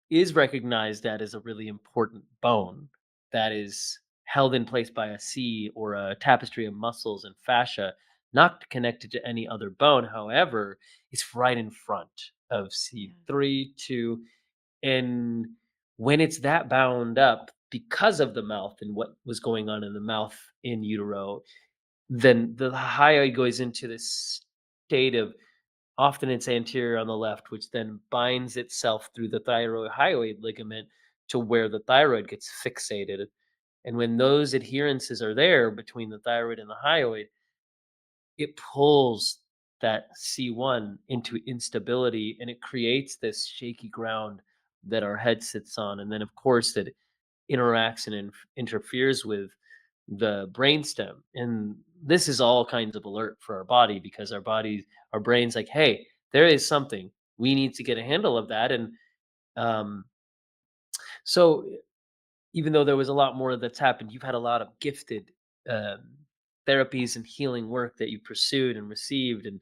is recognized at is a really important bone that is held in place by a C or a tapestry of muscles and fascia, not connected to any other bone. However, it's right in front of
Yeah.
C3, 2, and when it's that bound up because of the mouth and what was going on in the mouth in utero, then the hyoid goes into this state of, often it's anterior on the left, which then binds itself through the thyroid hyoid ligament to where the thyroid gets fixated. And when those adherences are there between the thyroid and the hyoid, it pulls that C1 into instability, and it creates this shaky ground that our head sits on. And then, of course, that interacts and interferes with the brainstem. And this is all kinds of alert for our body, because our brain's like, hey, there is something. We need to get a handle of that. And um, so, even though there was a lot more that's happened, you've had a lot of gifted um, therapies and healing work that you pursued and received, and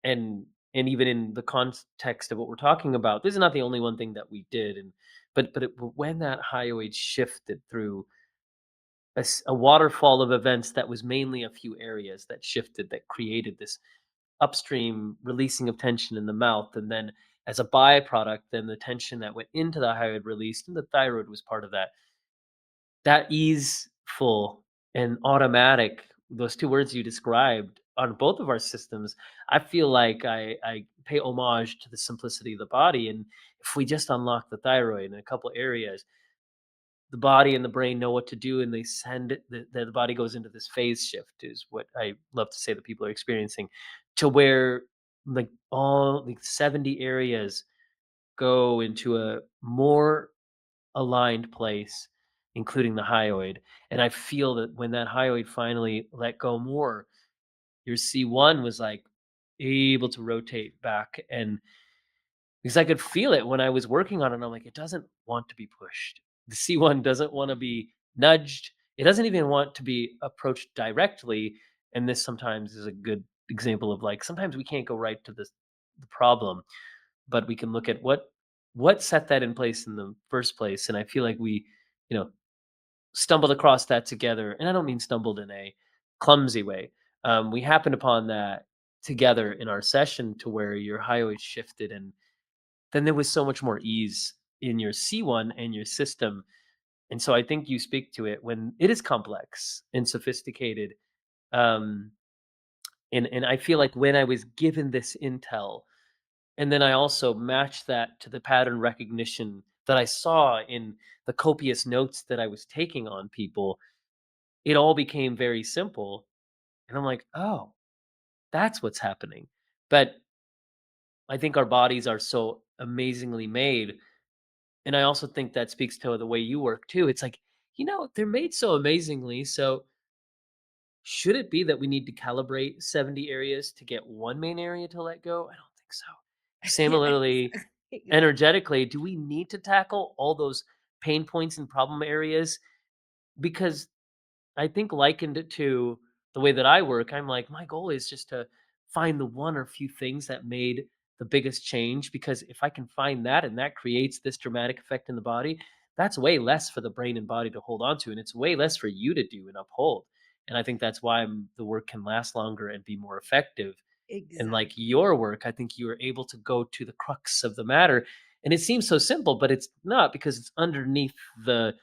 and even in the context of what we're talking about, this is not the only one thing that we did. And but when that hyoid shifted through a waterfall of events, that was mainly a few areas that shifted, that created this upstream releasing of tension in the mouth, and then as a byproduct, then the tension that went into the hyoid released, and the thyroid was part of that. That easeful and automatic, those two words you described on both of our systems, I feel like I pay homage to the simplicity of the body. And if we just unlock the thyroid in a couple areas, the body and the brain know what to do, and they send it, the body goes into this phase shift, is what I love to say that people are experiencing, to where like all like 70 areas go into a more aligned place, including the hyoid. And I feel that when that hyoid finally let go more, your C1 was like able to rotate back. And because I could feel it when I was working on it, I'm like, it doesn't want to be pushed. The C1 doesn't want to be nudged. It doesn't even want to be approached directly. And this sometimes is a good example of like sometimes we can't go right to the problem, but we can look at what set that in place in the first place. And I feel like we, you know, stumbled across that together. And I don't mean stumbled in a clumsy way. We happened upon that together in our session to where your hyoid shifted, and then there was so much more ease in your C1 and your system. And so I think you speak to it when it is complex and sophisticated. Um, and I feel like when I was given this intel, and then I also matched that to the pattern recognition that I saw in the copious notes that I was taking on people, it all became very simple. And I'm like, oh, that's what's happening. But I think our bodies are so amazingly made. And I also think that speaks to the way you work too. It's like, they're made so amazingly. So should it be that we need to calibrate 70 areas to get one main area to let go? I don't think so.
Yes.
Similarly,
Yeah.
energetically, do we need to tackle all those pain points and problem areas? Because I think likened it to the way that I work, I'm like, my goal is just to find the one or few things that made the biggest change. Because if I can find that and that creates this dramatic effect in the body, that's way less for the brain and body to hold on to. And it's way less for you to do and uphold. And I think that's why the work can last longer and be more effective. And like
Exactly.
your work, I think you were able to go to the crux of the matter. And it seems so simple, but it's not, because it's underneath the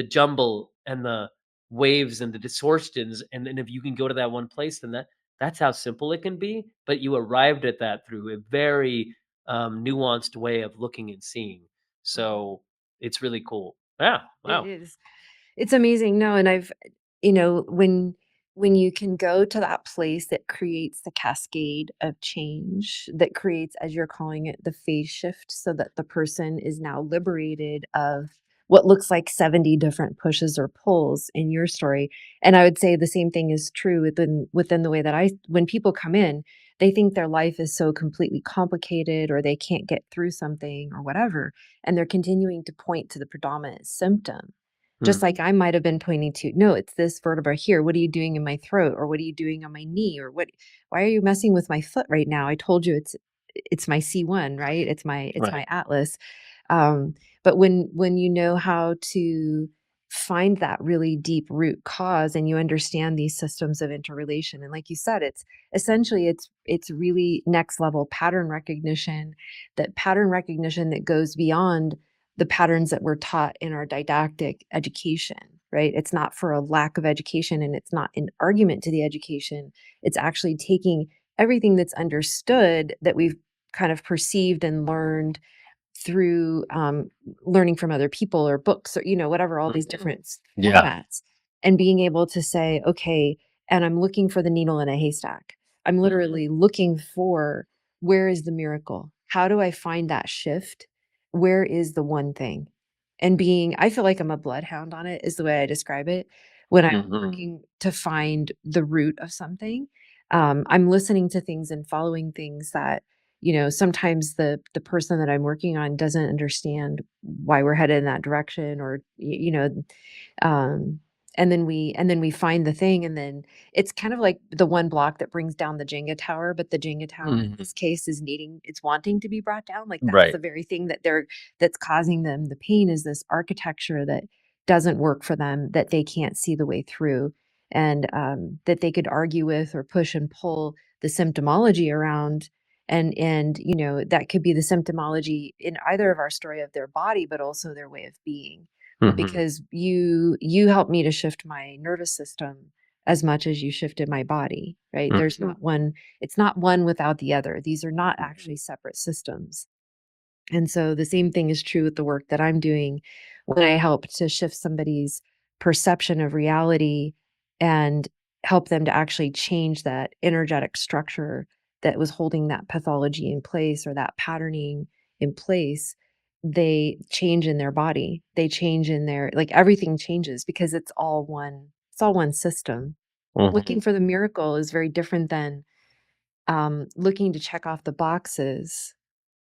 jumble and the waves and the distortions. And then if you can go to that one place, then that's how simple it can be. But you arrived at that through a very nuanced way of looking and seeing.
Mhm.
So it's really cool. Yeah.
It
Wow.
is. It's amazing. No, and when you can go to that place that creates the cascade of change, that creates, as you're calling it, the phase shift, so that the person is now liberated of what looks like 70 different pushes or pulls in your story. And I would say the same thing is true within the way that when people come in, they think their life is so completely complicated, or they can't get through something or whatever, and they're continuing to point to the predominant symptom, just
Hmm.
like I might have been pointing to, "No, it's this vertebra here. What are you doing in my throat? Or what are you doing on my knee? Or why are you messing with my foot right now? I told you it's my C1, right? It's
Right.
my atlas." Um, but when you know how to find that really deep root cause, and you understand these systems of interrelation, and like you said, it's essentially it's really next level pattern recognition, that pattern recognition that goes beyond the patterns that we're taught in our didactic education, right? It's not for a lack of education, and it's not an argument to the education. It's actually taking everything that's understood, that we've kind of perceived and learned through learning from other people or books, or whatever, all these different
Yeah.
formats, and being able to say, okay, and I'm looking for the needle in a haystack. I'm literally looking for, where is the miracle? How do I find that shift? Where is the one thing? And I feel like I'm a bloodhound on it, is the way I describe it. When I'm
Hmm.
working to find the root of something, I'm listening to things and following things that, sometimes the person that I'm working on doesn't understand why we're headed in that direction, or um, and then we find the thing, and then it's kind of like the one block that brings down the Jenga tower, but the Jenga tower in
Hmm.
this case it's wanting to be brought down. Like, that's
Right.
the very thing that's causing them the pain, is this architecture that doesn't work for them, that they can't see the way through, and that they could argue with or push and pull the symptomology around, and that could be the symptomology in either of our story of their body, but also their way of being,
Hmm.
because you helped me to shift my nervous system as much as you shifted my body, right? There's not one, it's not one without the other. These are not actually separate systems. And so the same thing is true with the work that I'm doing, when I help to shift somebody's perception of reality and help them to actually change that energetic structure that was holding that pathology in place or that patterning in place, they change in their body. They change in their, like, everything changes because it's all one system.
Mhm.
Looking for the miracle is very different than looking to check off the boxes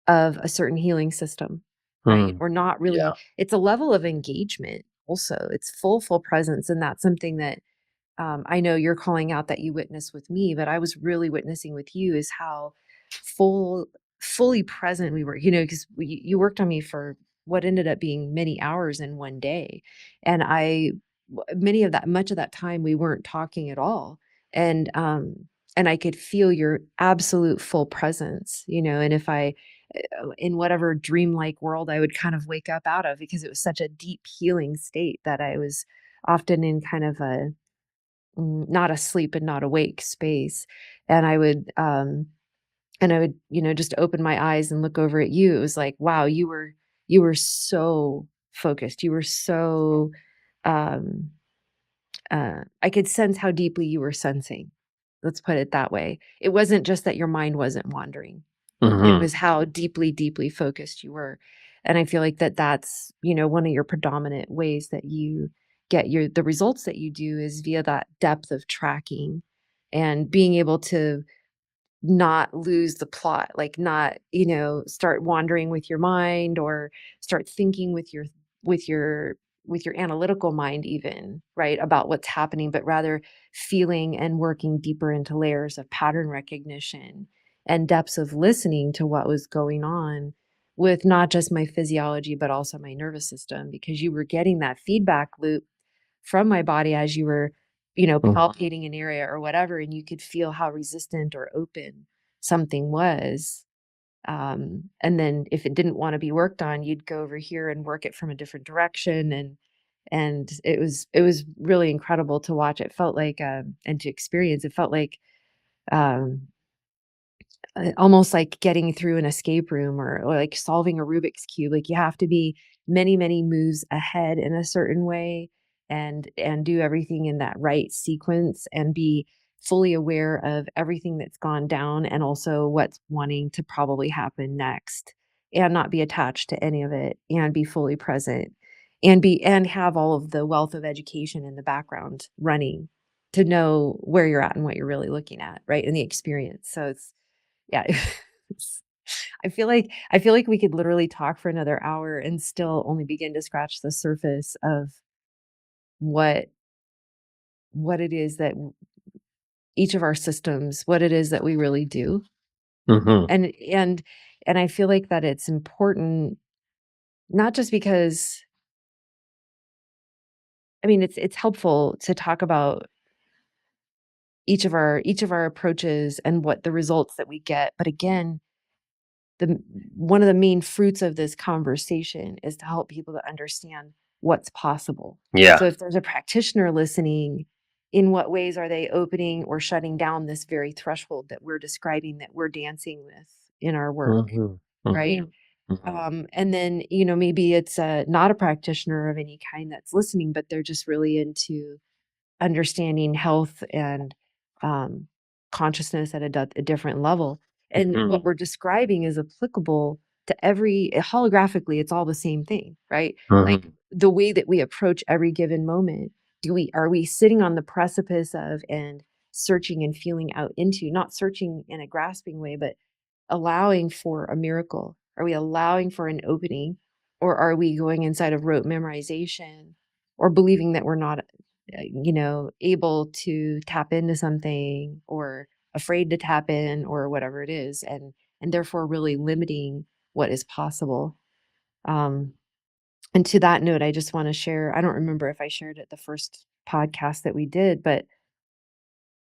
of a certain healing system, right?
Mm.
Or not
Yeah.
really, it's a level of engagement also. It's full presence. And that's something that I know you're calling out that you witnessed with me, but I was really witnessing with you is how full, fully present we were, because you worked on me for what ended up being many hours in one day. And much of that time, we weren't talking at all. And, and I could feel your absolute full presence, and if in whatever dreamlike world I would kind of wake up out of, because it was such a deep healing state that I was often in kind of a not asleep and not awake space. And I would, just open my eyes and look over at you. It was like, wow, you were so focused. You were so um I could sense how deeply you were sensing. Let's put it that way. It wasn't just that your mind wasn't wandering. It
Mhm.
was how deeply, deeply focused you were. And I feel like that's, one of your predominant ways that you get the results that you do is via that depth of tracking and being able to not lose the plot, like not, start wandering with your mind or start thinking with your with your analytical mind even, right, about what's happening, but rather feeling and working deeper into layers of pattern recognition and depths of listening to what was going on with not just my physiology, but also my nervous system, because you were getting that feedback loop from my body as you were,
Mhm.
palpating an area or whatever, and you could feel how resistant or open something was. And then if it didn't want to be worked on, you'd go over here and work it from a different direction. And it was really incredible to watch. It felt like and to experience. It felt like um almost like getting through an escape room or like solving a Rubik's cube. Like you have to be many, many moves ahead in a certain way and do everything in that right sequence and be fully aware of everything that's gone down and also what's wanting to probably happen next and not be attached to any of it and be fully present and have all of the wealth of education in the background running to know where you're at and what you're really looking at, right? In the experience. So yeah, it's I feel like we could literally talk for another hour and still only begin to scratch the surface of what what it is that each of our systems, what it is that we really do.
Mhm.
And I feel like that it's important not just because I mean it's helpful to talk about each of our approaches and what the results that we get. But again, the one of the main fruits of this conversation is to help people to understand what's possible.
Yeah.
So if there's a practitioner listening, in what ways are they opening or shutting down this very threshold that we're describing, that we're dancing with in our work,
Mhm.
right?
Mhm. Mhm.
And then, maybe it's not a practitioner of any kind that's listening, but they're just really into understanding health and um, consciousness at a different level. And
Mhm.
what we're describing is applicable to every holographically, it's all the same thing, right? Like
Mhm.
the way that we approach every given moment, are we sitting on the precipice of and searching and feeling out into, not searching in a grasping way, but allowing for a miracle? Are we allowing for an opening? Or are we going inside of rote memorization or believing that we're not, able to tap into something or afraid to tap in or whatever it is, and therefore really limiting what is possible. Um, and to that note, I just want to share, I don't remember if I shared it the first podcast that we did, but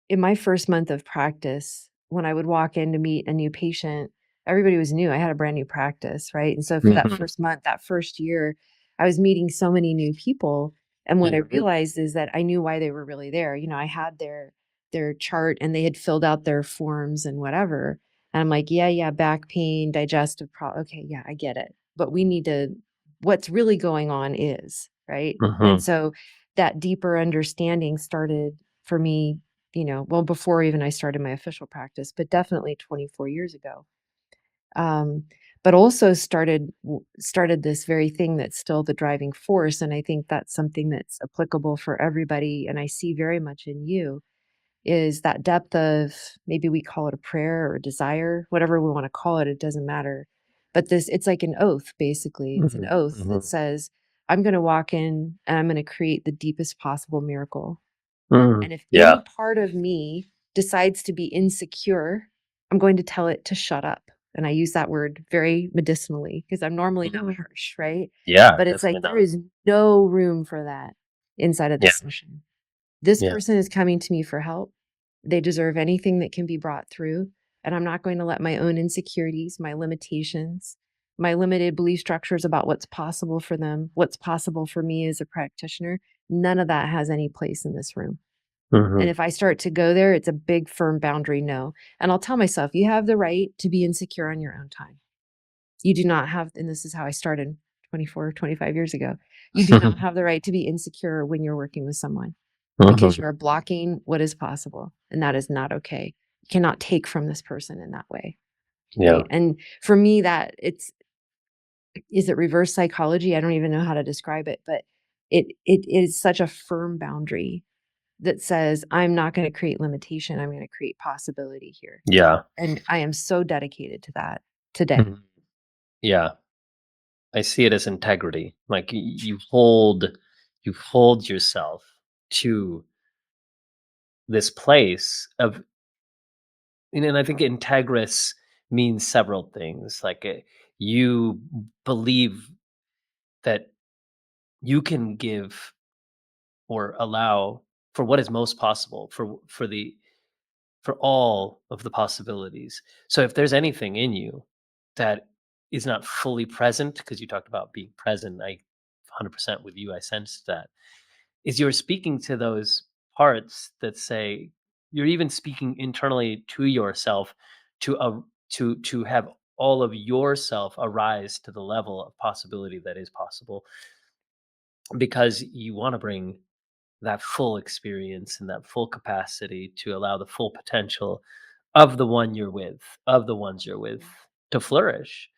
in my first month of practice, when I would walk in to meet a new patient, everybody was new. I had a brand new practice, right? And so for that
Mhm.
first month, that first year, I was meeting so many new people. And what I realized is that I knew why they were really there. I had their chart and they had filled out their forms and whatever. And I'm like, yeah, back pain, digestive problem. Okay, yeah, I get it. But we need to what's really going on is, right? And
Mhm.
so that deeper understanding started for me, well, before even I started my official practice, but definitely 24 years ago. Um, but also started this very thing that's still the driving force. And I think that's something that's applicable for everybody. And I see very much in you is that depth of, maybe we call it a prayer or a desire, whatever we want to call it, it doesn't matter. But it's like an oath, basically. It's an
Mhm.
oath that
Mhm.
says, I'm going to walk in and I'm going to create the deepest possible miracle.
Mhm.
And if any
Yeah.
part of me decides to be insecure, I'm going to tell it to shut up. And I use that word very medicinally because I'm normally not
Mhm.
harsh, right?
Yeah,
But it's like
definitely
there
not.
is no room for that inside of
Yeah.
this session. This
Yeah.
person is coming to me for help. They deserve anything that can be brought through. And I'm not going to let my own insecurities, my limitations, my limited belief structures about what's possible for them, what's possible for me as a practitioner, none of that has any place in this room. And
Mhm.
if I start to go there, it's a big, firm boundary no. And I'll tell myself, you have the right to be insecure on your own time. You do not have, and this is how I started 24, 25 years ago. You do not have the right to be insecure when you're working with someone because
Mhm.
you are blocking what is possible. And that is not okay. You cannot take from this person in that way.
Yeah.
Right. And for me, is it reverse psychology? I don't even know how to describe it, but it is such a firm boundary that says, I'm not going to create limitation. I'm going to create possibility here.
Yeah.
And I am so dedicated to that today.
Mhm. Yeah. I see it as integrity. Like you hold yourself to this place of, and I think integrous means several things. Like you believe that you can give or allow for what is most possible for all of the possibilities. So if there's anything in you that is not fully present, because you talked about being present, I 100% with you, I sensed that. Is you're speaking to those parts that say you're even speaking internally to yourself to to have all of yourself arise to the level of possibility that is possible because you want to bring that full experience and that full capacity to allow the full potential of the one you're with, of the ones you're with to flourish.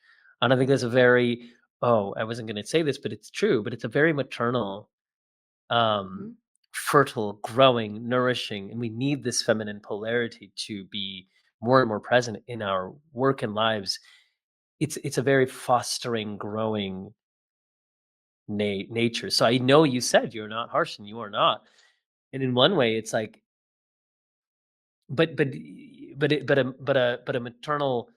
And I think that's a very, oh, I wasn't going to say this, but it's true, but it's a very maternal, um,
Mhm.
fertile, growing, nourishing, and we need this feminine polarity to be more and more present in our work and lives. It's a very fostering, growing nature. So I know you said you're not harsh, and you are not. And in one way, it's like, but but a maternal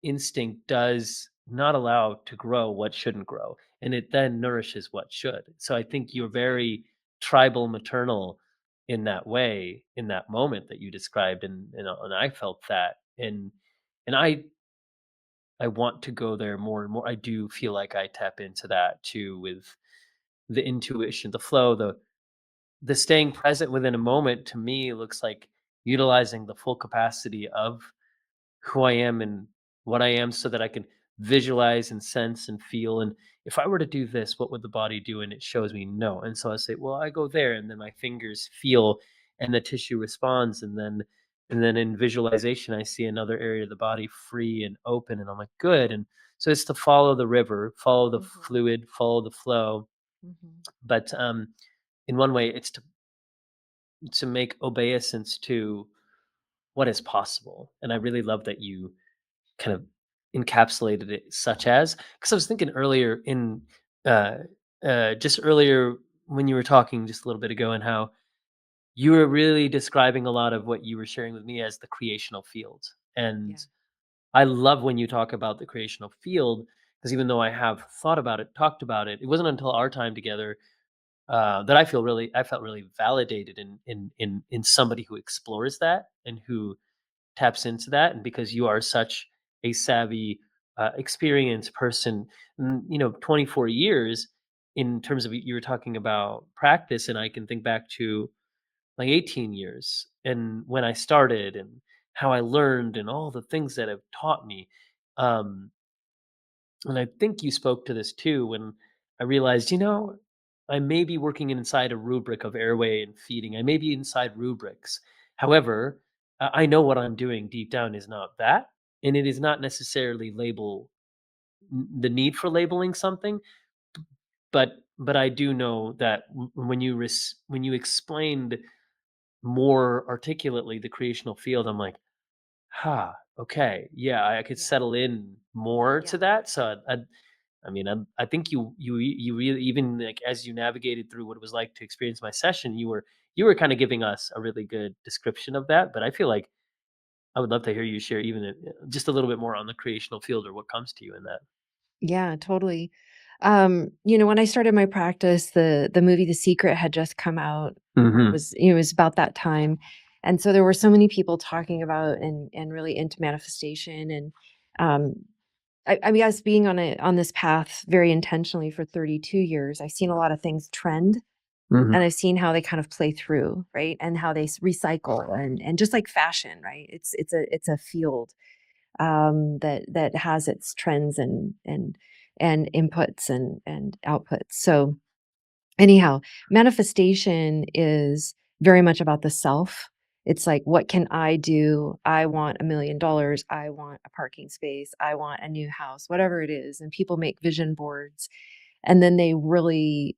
instinct does not allow to grow what shouldn't grow, and it then nourishes what should. So I think you're
Absolutely.
very tribal maternal in that way, in that moment that you described, and I felt that, and I want to go there more and more. I do feel like I tap into that too with the intuition, the flow, the staying present within a moment to me looks like utilizing the full capacity of who I am and what I am so that I can visualize and sense and feel. And if I were to do this, what would the body do? And it shows me no. And so I say, well, I go there, and then my fingers feel and the tissue responds. And then in visualization, I see another area of the body free and open. And I'm like, good. And so it's to follow the river, follow the
Mhm.
fluid, follow the flow.
Mhm.
But in one way, it's to make obeisance to what is possible. And I really love that you kind of encapsulated it such as, because I was thinking earlier in uh just earlier when you were talking just a little bit ago, and how you were really describing a lot of what you were sharing with me as the creational field. And
Yeah.
I love when you talk about the creational field, because even though I have thought about it, talked about it, it wasn't until our time together that I felt really validated in somebody who explores that and who taps into that. And because you are such a savvy, experienced person, 24 years in terms of, you were talking about practice, and I can think back to like 18 years and when I started and how I learned and all the things that have taught me. Um, and I think you spoke to this too when I realized, I may be working inside a rubric of airway and feeding. I may be inside rubrics. However, I know what I'm doing deep down is not that, and it is not necessarily the need for labeling something, but I do know that when you explained more articulately the creational field, I'm like, okay, yeah, I could
Yeah.
settle in more to
Yeah.
that. So I mean, I think you really, even like as you navigated through what it was like to experience my session, you were kind of giving us a really good description of that. But I feel like I would love to hear you share even just a little bit more on the creational field or what comes to you in that.
Yeah, totally. When I started my practice, the movie The Secret had just come out, or
Hmm.
it was about that time. And so there were so many people talking about and really into manifestation. And um I mean, as being on this path very intentionally for 32 years, I've seen a lot of things trend,
Hmm.
and I've seen how they kind of play through, right? And how they recycle, and just like fashion, right? It's a field that has its trends and inputs and outputs. So anyhow, manifestation is very much about the self. It's like, what can I do? I want $1 million. I want a parking space. I want a new house, whatever it is. And people make vision boards, and then they really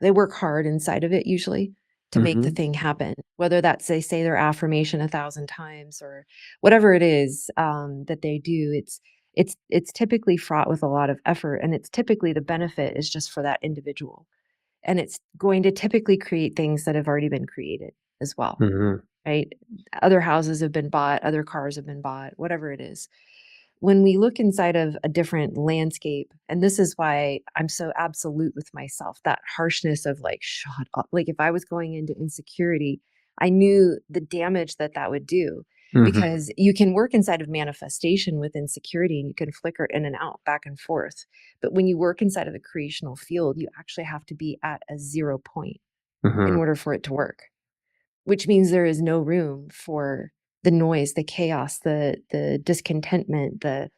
they work hard inside of it usually to make the
Hmm.
thing happen, whether that's they say their affirmation 1,000 times or whatever it is that they do. It's typically fraught with a lot of effort, and it's typically the benefit is just for that individual, and it's going to typically create things that have already been created as well,
Hmm.
right? Other houses have been bought, other cars have been bought, whatever it is. When we look inside of a different landscape, and this is why I'm so absolute with myself, that harshness of like, shut up. Like if I was going into insecurity, I knew the damage that that would do,
Hmm.
because you can work inside of manifestation with insecurity and you can flicker in and out, back and forth. But when you work inside of the creational field, you actually have to be at a 0 point in
Hmm.
order for it to work, which means there is no room for the noise, the chaos, the discontentment, the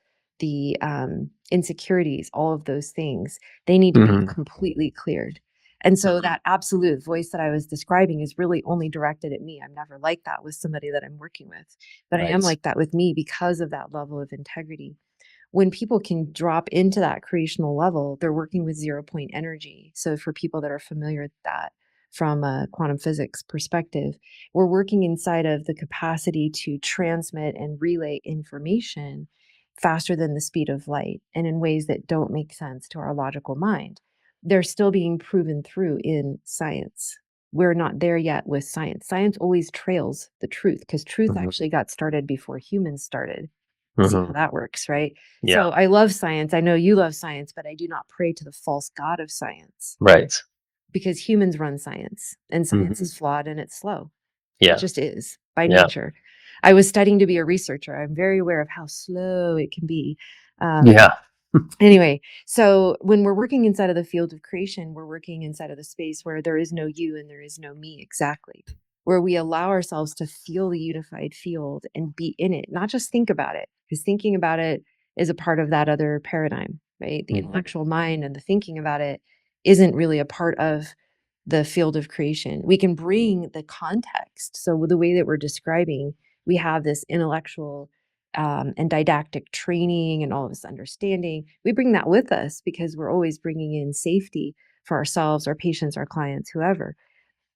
insecurities, all of those things. They need to be
Hmm.
completely cleared. And so that absolute voice that I was describing is really only directed at me. I'm never like that with somebody that I'm working with, but I am
Right.
like that with me because of that level of integrity. When people can drop into that creational level, they're working with 0 point energy. So for people that are familiar with that from a quantum physics perspective, we're working inside of the capacity to transmit and relay information faster than the speed of light and in ways that don't make sense to our logical mind. They're still being proven through in science. We're not there yet with science. Science always trails the truth because truth
Hmm.
actually got started before humans started. See how
Hmm.
that works, right?
Yeah.
So I love science. I know you love science, but I do not pray to the false god of science,
Right.
because humans run science and science
Hmm.
is flawed and it's slow. It
Yeah.
just is by
Yeah.
nature. I was studying to be a researcher. I'm very aware of how slow it can be. Um,
Yeah.
Anyway, so when we're working inside of the field of creation, we're working inside of the space where there is no you and there is no me exactly, where we allow ourselves to feel the unified field and be in it, not just think about it, because thinking about it is a part of that other paradigm, right? The
Mhm.
intellectual mind and the thinking about it isn't really a part of the field of creation. We can bring the context. So the way that we're describing, we have this intellectual and didactic training and all of this understanding. We bring that with us because we're always bringing in safety for ourselves, our patients, our clients, whoever.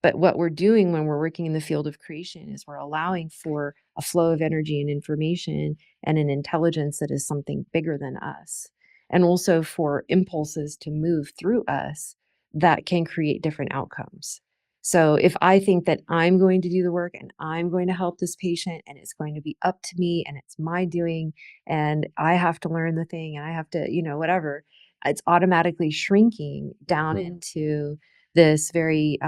But what we're doing when we're working in the field of creation is we're allowing for a flow of energy and information and an intelligence that is something bigger than us. And also for impulses to move through us that can create different outcomes. So if I think that I'm going to do the work and I'm going to help this patient and it's going to be up to me and it's my doing and I have to learn the thing and I have to, whatever, it's automatically shrinking down into this very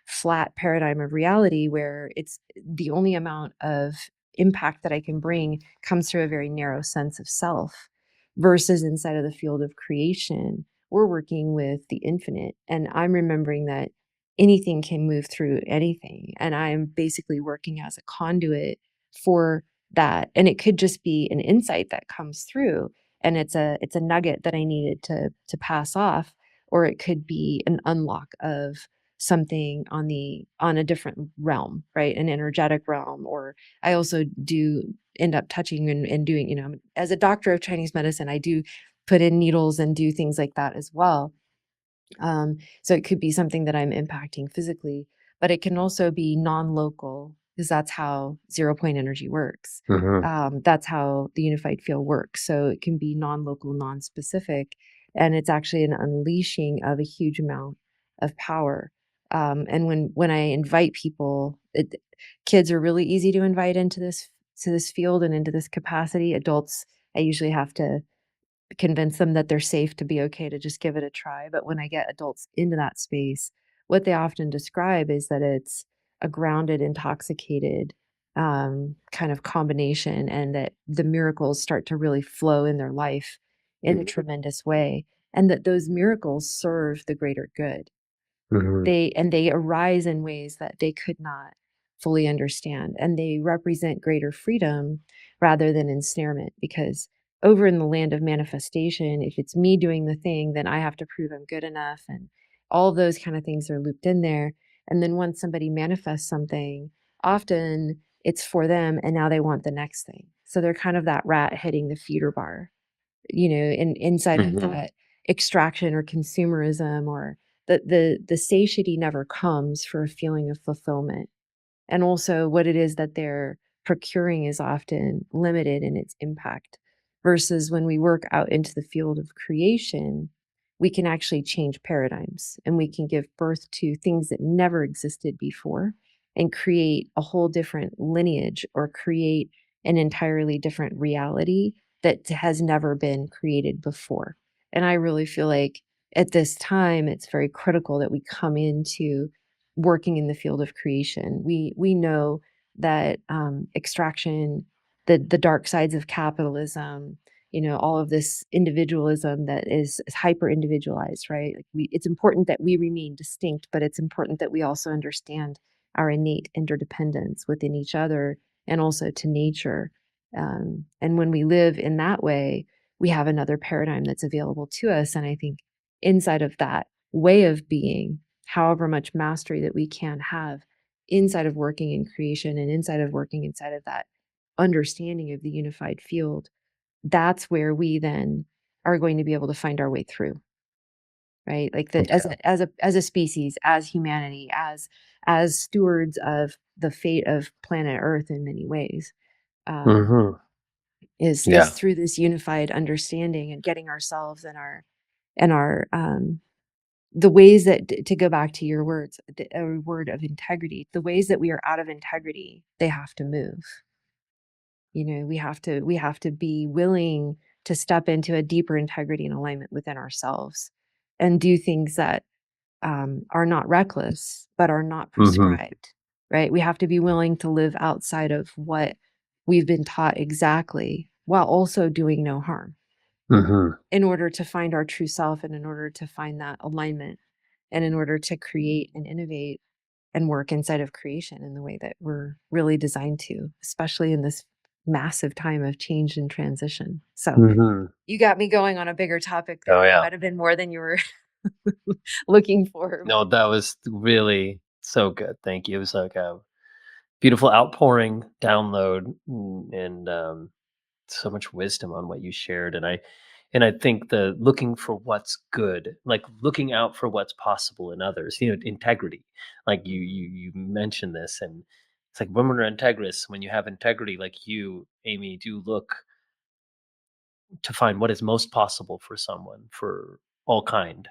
flat paradigm of reality where it's the only amount of impact that I can bring comes through a very narrow sense of self, versus inside of the field of creation, we're working with the infinite. And I'm remembering that anything can move through anything. And I'm basically working as a conduit for that. And it could just be an insight that comes through. And it's a nugget that I needed to pass off, or it could be an unlock of something on a different realm, right? An energetic realm. Or I also do end up touching and doing, as a doctor of Chinese medicine, I do put in needles and do things like that as well. So it could be something that I'm impacting physically, but it can also be non-local, because that's how zero point energy works.
Mm-hmm.
That's how the unified field works. So it can be non-local, non-specific, and it's actually an unleashing of a huge amount of power. And when I invite people, kids are really easy to invite into this field and into this capacity. Adults, I usually have to convince them that they're safe to be okay to just give it a try. But when I get adults into that space, what they often describe is that it's a grounded, intoxicated kind of combination, and that the miracles start to really flow in their life in a tremendous way, and that those miracles serve the greater good.
Mm-hmm.
They arise in ways that they could not fully understand, and they represent greater freedom rather than ensnarement, because over in the land of manifestation, if it's me doing the thing, then I have to prove I'm good enough, and all of those kind of things are looped in there. And then once somebody manifests something, often it's for them, and now they want the next thing, so they're kind of that rat hitting the feeder bar, inside of
Mm-hmm.
that extraction or consumerism, or the satiety never comes for a feeling of fulfillment. And also what it is that they're procuring is often limited in its impact, versus when we work out into the field of creation, we can actually change paradigms, and we can give birth to things that never existed before, and create a whole different lineage, or create an entirely different reality that has never been created before. And I really feel like at this time it's very critical that we come into working in the field of creation. We know that extraction, the dark sides of capitalism, all of this individualism that is hyper individualized, right? Like, it's important that we remain distinct, but it's important that we also understand our innate interdependence within each other and also to nature. And when we live in that way, we have another paradigm that's available to us. And I think inside of that way of being, however much mastery that we can have inside of working in creation, and inside of working inside of that understanding of the unified field, that's where we then are going to be able to find our way through, right? Like, the
Okay.
as a species, as humanity, as stewards of the fate of planet Earth in many ways, um,
Mm-hmm.
is
Yeah.
through this unified understanding and getting ourselves and our the ways that, to go back to your words, a word of integrity, the ways that we are out of integrity, they have to move. We have to be willing to step into a deeper integrity and alignment within ourselves, and do things that are not reckless but are not
Mm-hmm.
prescribed, right? We have to be willing to live outside of what we've been taught exactly, while also doing no harm,
Mm-hmm.
in order to find our true self, and in order to find that alignment, and in order to create and innovate and work inside of creation in the way that we're really designed to, especially in this massive time of change and transition. So
Mm-hmm.
you got me going on a bigger topic
Oh
there. That
yeah.
might have been more than you were looking for.
No, that was really so good. Thank you. It was like a beautiful outpouring download, and so much wisdom on what you shared. And I think the looking for what's good, like looking out for what's possible in others, integrity. Like you mentioned this, and it's like when we're integrous, when you have integrity, like you, Amy, do look to find what is most possible for someone, for all kind,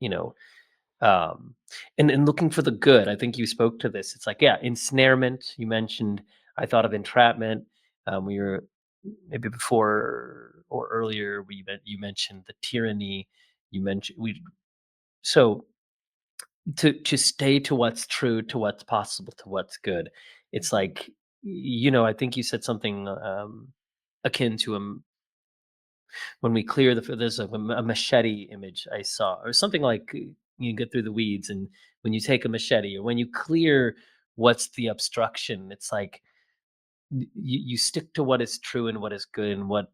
you know, um and looking for the good. I think you spoke to this. It's like, yeah, ensnarement you mentioned. I thought of entrapment. We were maybe before or earlier, you mentioned the tyranny. You mentioned we so to stay to what's true, to what's possible, to what's good. It's like, I think you said something akin to when we clear there's a machete image I saw, or something like, you get through the weeds, and when you take a machete, or when you clear what's the obstruction, it's like you stick to what is true and what is good and what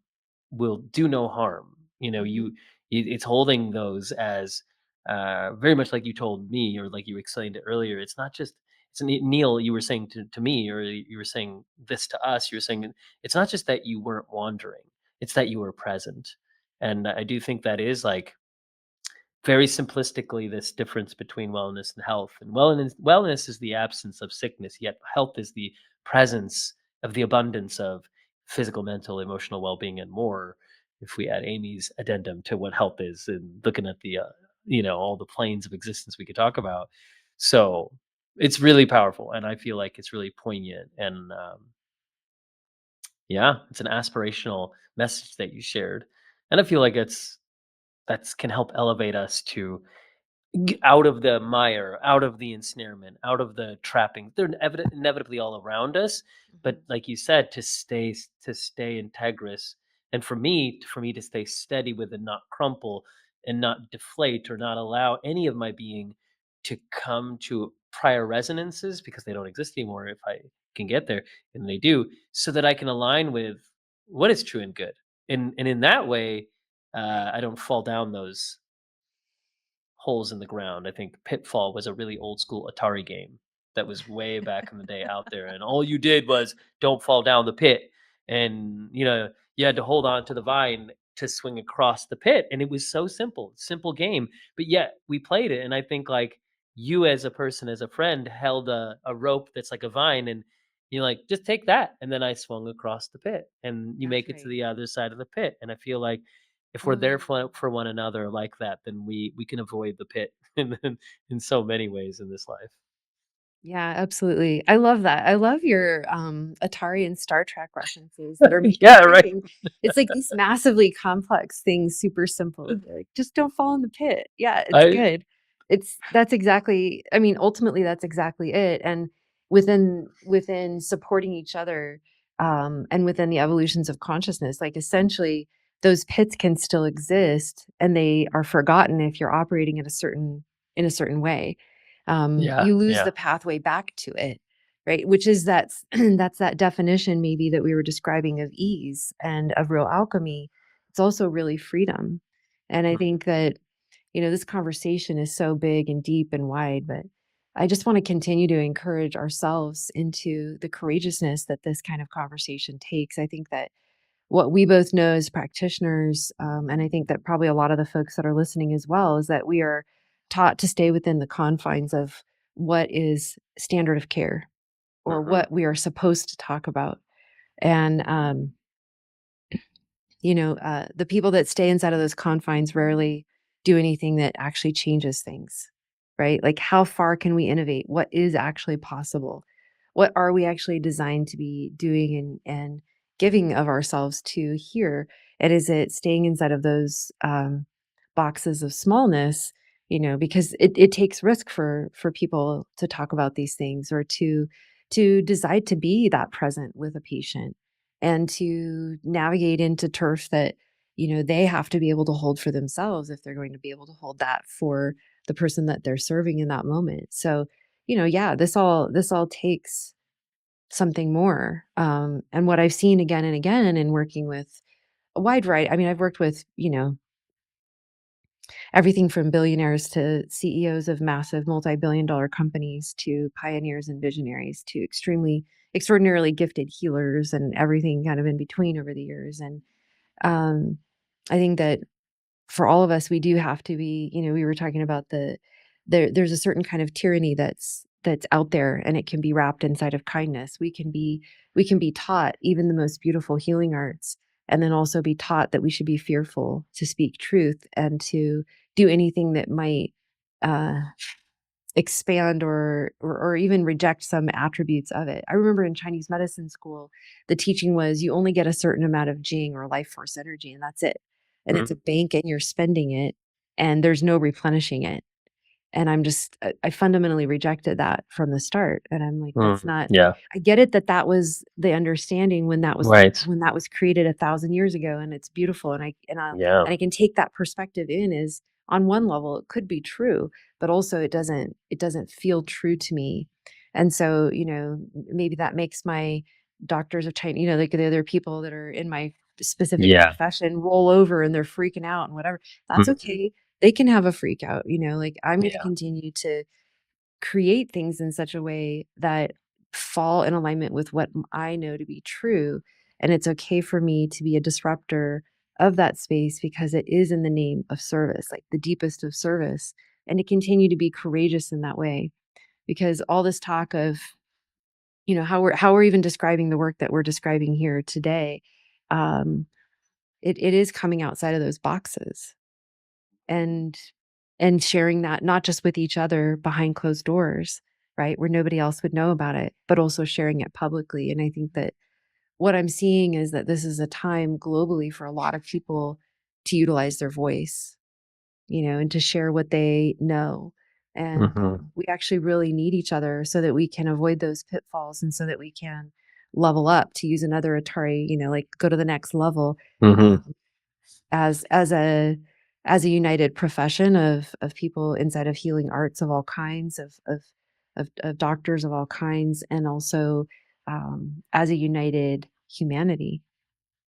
will do no harm.
Mhm.
It's holding those as very much like you told me, or like you explained it earlier. It's not just Neil. You were saying to me, or you were saying this to us. You were saying it's not just that you weren't wandering; it's that you were present. And I do think that is like very simplistically this difference between wellness and health. And wellness is the absence of sickness, yet health is the presence of the abundance of physical, mental, emotional well-being, and more. If we add Amy's addendum to what health is, and looking at the all the planes of existence we could talk about. So it's really powerful, and I feel like it's really poignant. And yeah, it's an aspirational message that you shared, and I feel like that's can help elevate us to out of the mire, out of the ensnarement, out of the trapping. They're inevitably all around us, but
Mhm.
like you said, to stay integrous, and for me to stay steady with and not crumple and not deflate or not allow any of my being to come to prior resonances because they don't exist anymore. If I can get there, and they do, so that I can align with what is true and good, and in that way, I don't fall down those holes in the ground. I think Pitfall was a really old school Atari game that was way back in the day out there, and all you did was don't fall down the pit, and you had to hold on to the vine to swing across the pit, and it was so simple game, but yet we played it, and I think like you as a person, as a friend, held a rope that's like a vine, and you're like, just take that, and then I swung across the pit, and you
That's
make it to
right.
the other side of the pit, and I feel like if we're there
Mm.
for one another like that, then we can avoid the pit in so many ways in this life.
Yeah, absolutely. I love that. I love your Atari and Star Trek references that are making
Yeah, right.
everything. It's like these massively complex things super simple. They're like, just don't fall in the pit. Yeah, it's
I
good. It's that's exactly, I mean, ultimately that's exactly it. And within supporting each other, and within the evolutions of consciousness, like essentially those pits can still exist and they are forgotten if you're operating in a certain way.
yeah,
You lose
yeah.
the pathway back to it, right? Which is that's that definition maybe that we were describing of ease and of real alchemy. It's also really freedom. And I
Mhm.
think that, this conversation is so big and deep and wide, but I just want to continue to encourage ourselves into the courageousness that this kind of conversation takes. I think that what we both know as practitioners, and I think that probably a lot of the folks that are listening as well, is that we are taught to stay within the confines of what is standard of care or
Mhm.
what we are supposed to talk about. And the people that stay inside of those confines rarely do anything that actually changes things, right? Like, how far can we innovate? What is actually possible? What are we actually designed to be doing and giving of ourselves to here? And is it staying inside of those boxes of smallness? Because it takes risk for people to talk about these things or to decide to be that present with a patient and to navigate into turf that they have to be able to hold for themselves if they're going to be able to hold that for the person that they're serving in that moment. So yeah, this all takes something more. And what I've seen again and again in working with a wide variety, I mean, I've worked with everything from billionaires to CEOs of massive multi-billion-dollar companies to pioneers and visionaries to extremely extraordinarily gifted healers and everything kind of in between over the years. And um, I think that for all of us, we do have to be, we were talking about there's a certain kind of tyranny that's out there and it can be wrapped inside of kindness. We can be taught even the most beautiful healing arts and then also be taught that we should be fearful to speak truth and to do anything that might uh, expand or even reject some attributes of it. I remember in Chinese medicine school, the teaching was you only get a certain amount of jing or life force energy, and that's it. And it's
Mhm.
a bank and you're spending it, and there's no replenishing it. And I fundamentally rejected that from the start. And I'm like, that's
Mhm.
not,
Yeah.
I get it that that was the understanding
Right.
when that was created 1,000 years ago. And it's beautiful.
Yeah.
And I can take that perspective in is on one level, it could be true, but also it doesn't feel true to me. And so, maybe that makes my doctors of China, like the other people that are in my specific
Yeah.
profession roll over and they're freaking out and whatever. That's
Mhm.
okay. they can have a freak out, like I'm going to
Yeah.
continue to create things in such a way that fall in alignment with what I know to be true. And it's okay for me to be a disruptor of that space because it is in the name of service, like the deepest of service, and to continue to be courageous in that way. Because all this talk of, how we're even describing the work that we're describing here today, um, it is coming outside of those boxes and sharing that not just with each other behind closed doors, right, where nobody else would know about it, but also sharing it publicly. And I think that what I'm seeing is that this is a time globally for a lot of people to utilize their voice, and to share what they know. And
Hmm.
we actually really need each other so that we can avoid those pitfalls and so that we can level up, to use another Atari, like go to the next level,
Hmm.
as a united profession of people inside of healing arts of all kinds, of doctors of all kinds, and also as a united humanity.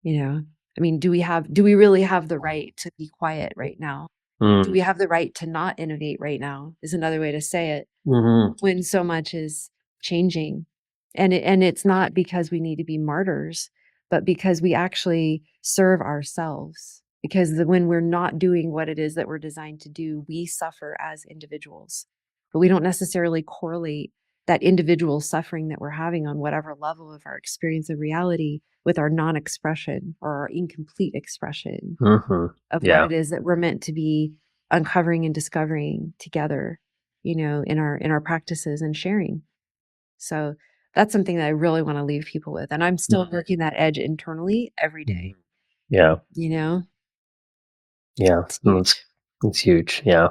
I mean, do we really have the right to be quiet right now? Do we have the right to not innovate right now, is another way to say it,
Hmm.
when so much is changing. And it's not because we need to be martyrs, but because we actually serve ourselves. Because when we're not doing what it is that we're designed to do, we suffer as individuals. But we don't necessarily correlate that individual suffering that we're having on whatever level of our experience of reality with our non-expression or our incomplete expression
Hmm.
of what
Yeah.
it is that we're meant to be uncovering and discovering together, in our practices and sharing. So that's something that I really want to leave people with. And I'm still working that edge internally every day,
Mhm. Yeah.
you know?
Yeah.
It's
No,
huge.
it's huge. Yeah.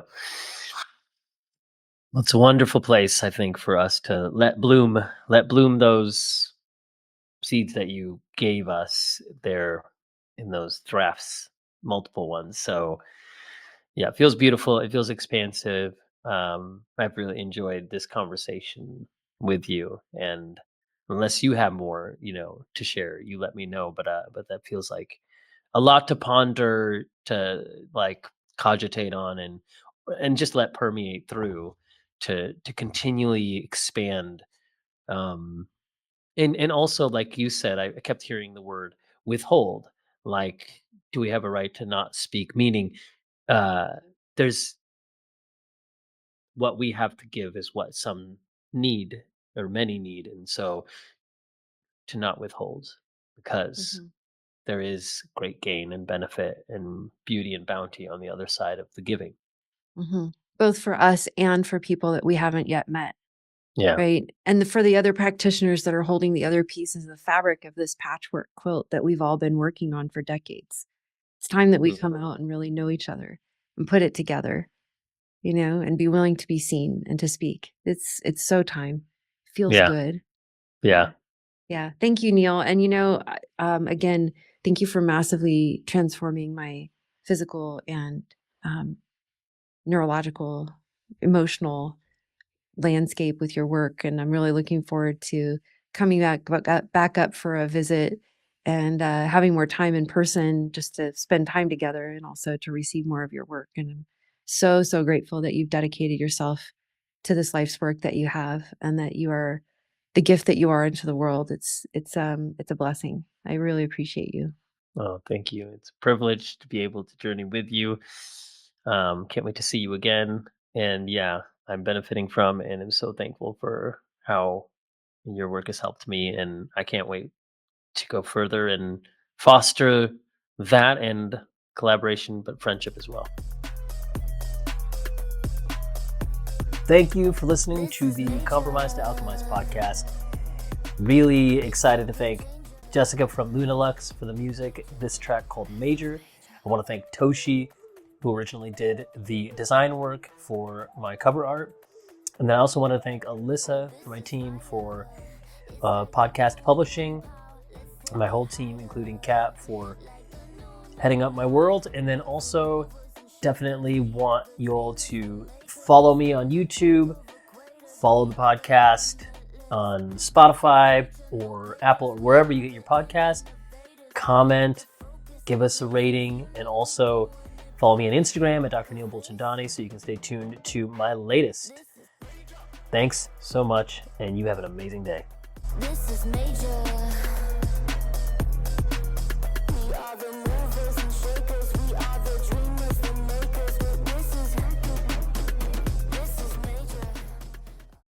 Well, it's a wonderful place, I think, for us to let bloom those seeds that you gave us there in those drafts, multiple ones. So yeah, it feels beautiful. It feels expansive. I've really enjoyed this conversation with you, and unless you have more, to share, you let me know. But that feels like a lot to ponder, to like cogitate on, and just let permeate through, to continually expand. Um, and also, like you said, I kept hearing the word withhold. Like, do we have a right to not speak? Meaning, uh, there's what we have to give is what some need or many need, and so to not withhold, because
Hmm.
there is great gain and benefit and beauty and bounty on the other side of the giving.
Hmm. Both for us and for people that we haven't yet met.
Yeah.
Right. And for the other practitioners that are holding the other pieces of the fabric of this patchwork quilt that we've all been working on for decades. It's time that we
Mhm.
come out and really know each other and put it together, and be willing to be seen and to speak. It's so time. Feels
Yeah.
good.
Yeah.
Yeah. Yeah. Thank you, Neil. And again, thank you for massively transforming my physical and um, neurological, emotional landscape with your work. And I'm really looking forward to coming back up for a visit and having more time in person, just to spend time together and also to receive more of your work. And I'm so, so grateful that you've dedicated yourself to this life's work that you have, and that you are the gift that you are into the world. It's a blessing. I really appreciate you.
Oh, thank you. It's a privilege to be able to journey with you. Can't wait to see you again. And yeah, I'm benefiting from, and I'm so thankful for how your work has helped me. And I can't wait to go further and foster that and collaboration, but friendship as well. Thank you for listening to the Compromise to Alchemized podcast. Really excited to thank Jessica from Lunalux for the music, this track called Major. I want to thank Toshi, who originally did the design work for my cover art. And then I also want to thank Alyssa from my team for podcast publishing, my whole team, including Kat, for heading up my world. And then also definitely want you all to follow me on YouTube, follow the podcast on Spotify or Apple or wherever you get your podcast, comment, give us a rating, and also
Follow me on Instagram at Dr. Neel Bulchandani so you can stay tuned to my latest. Thanks so much, and you have an amazing day.
This is major.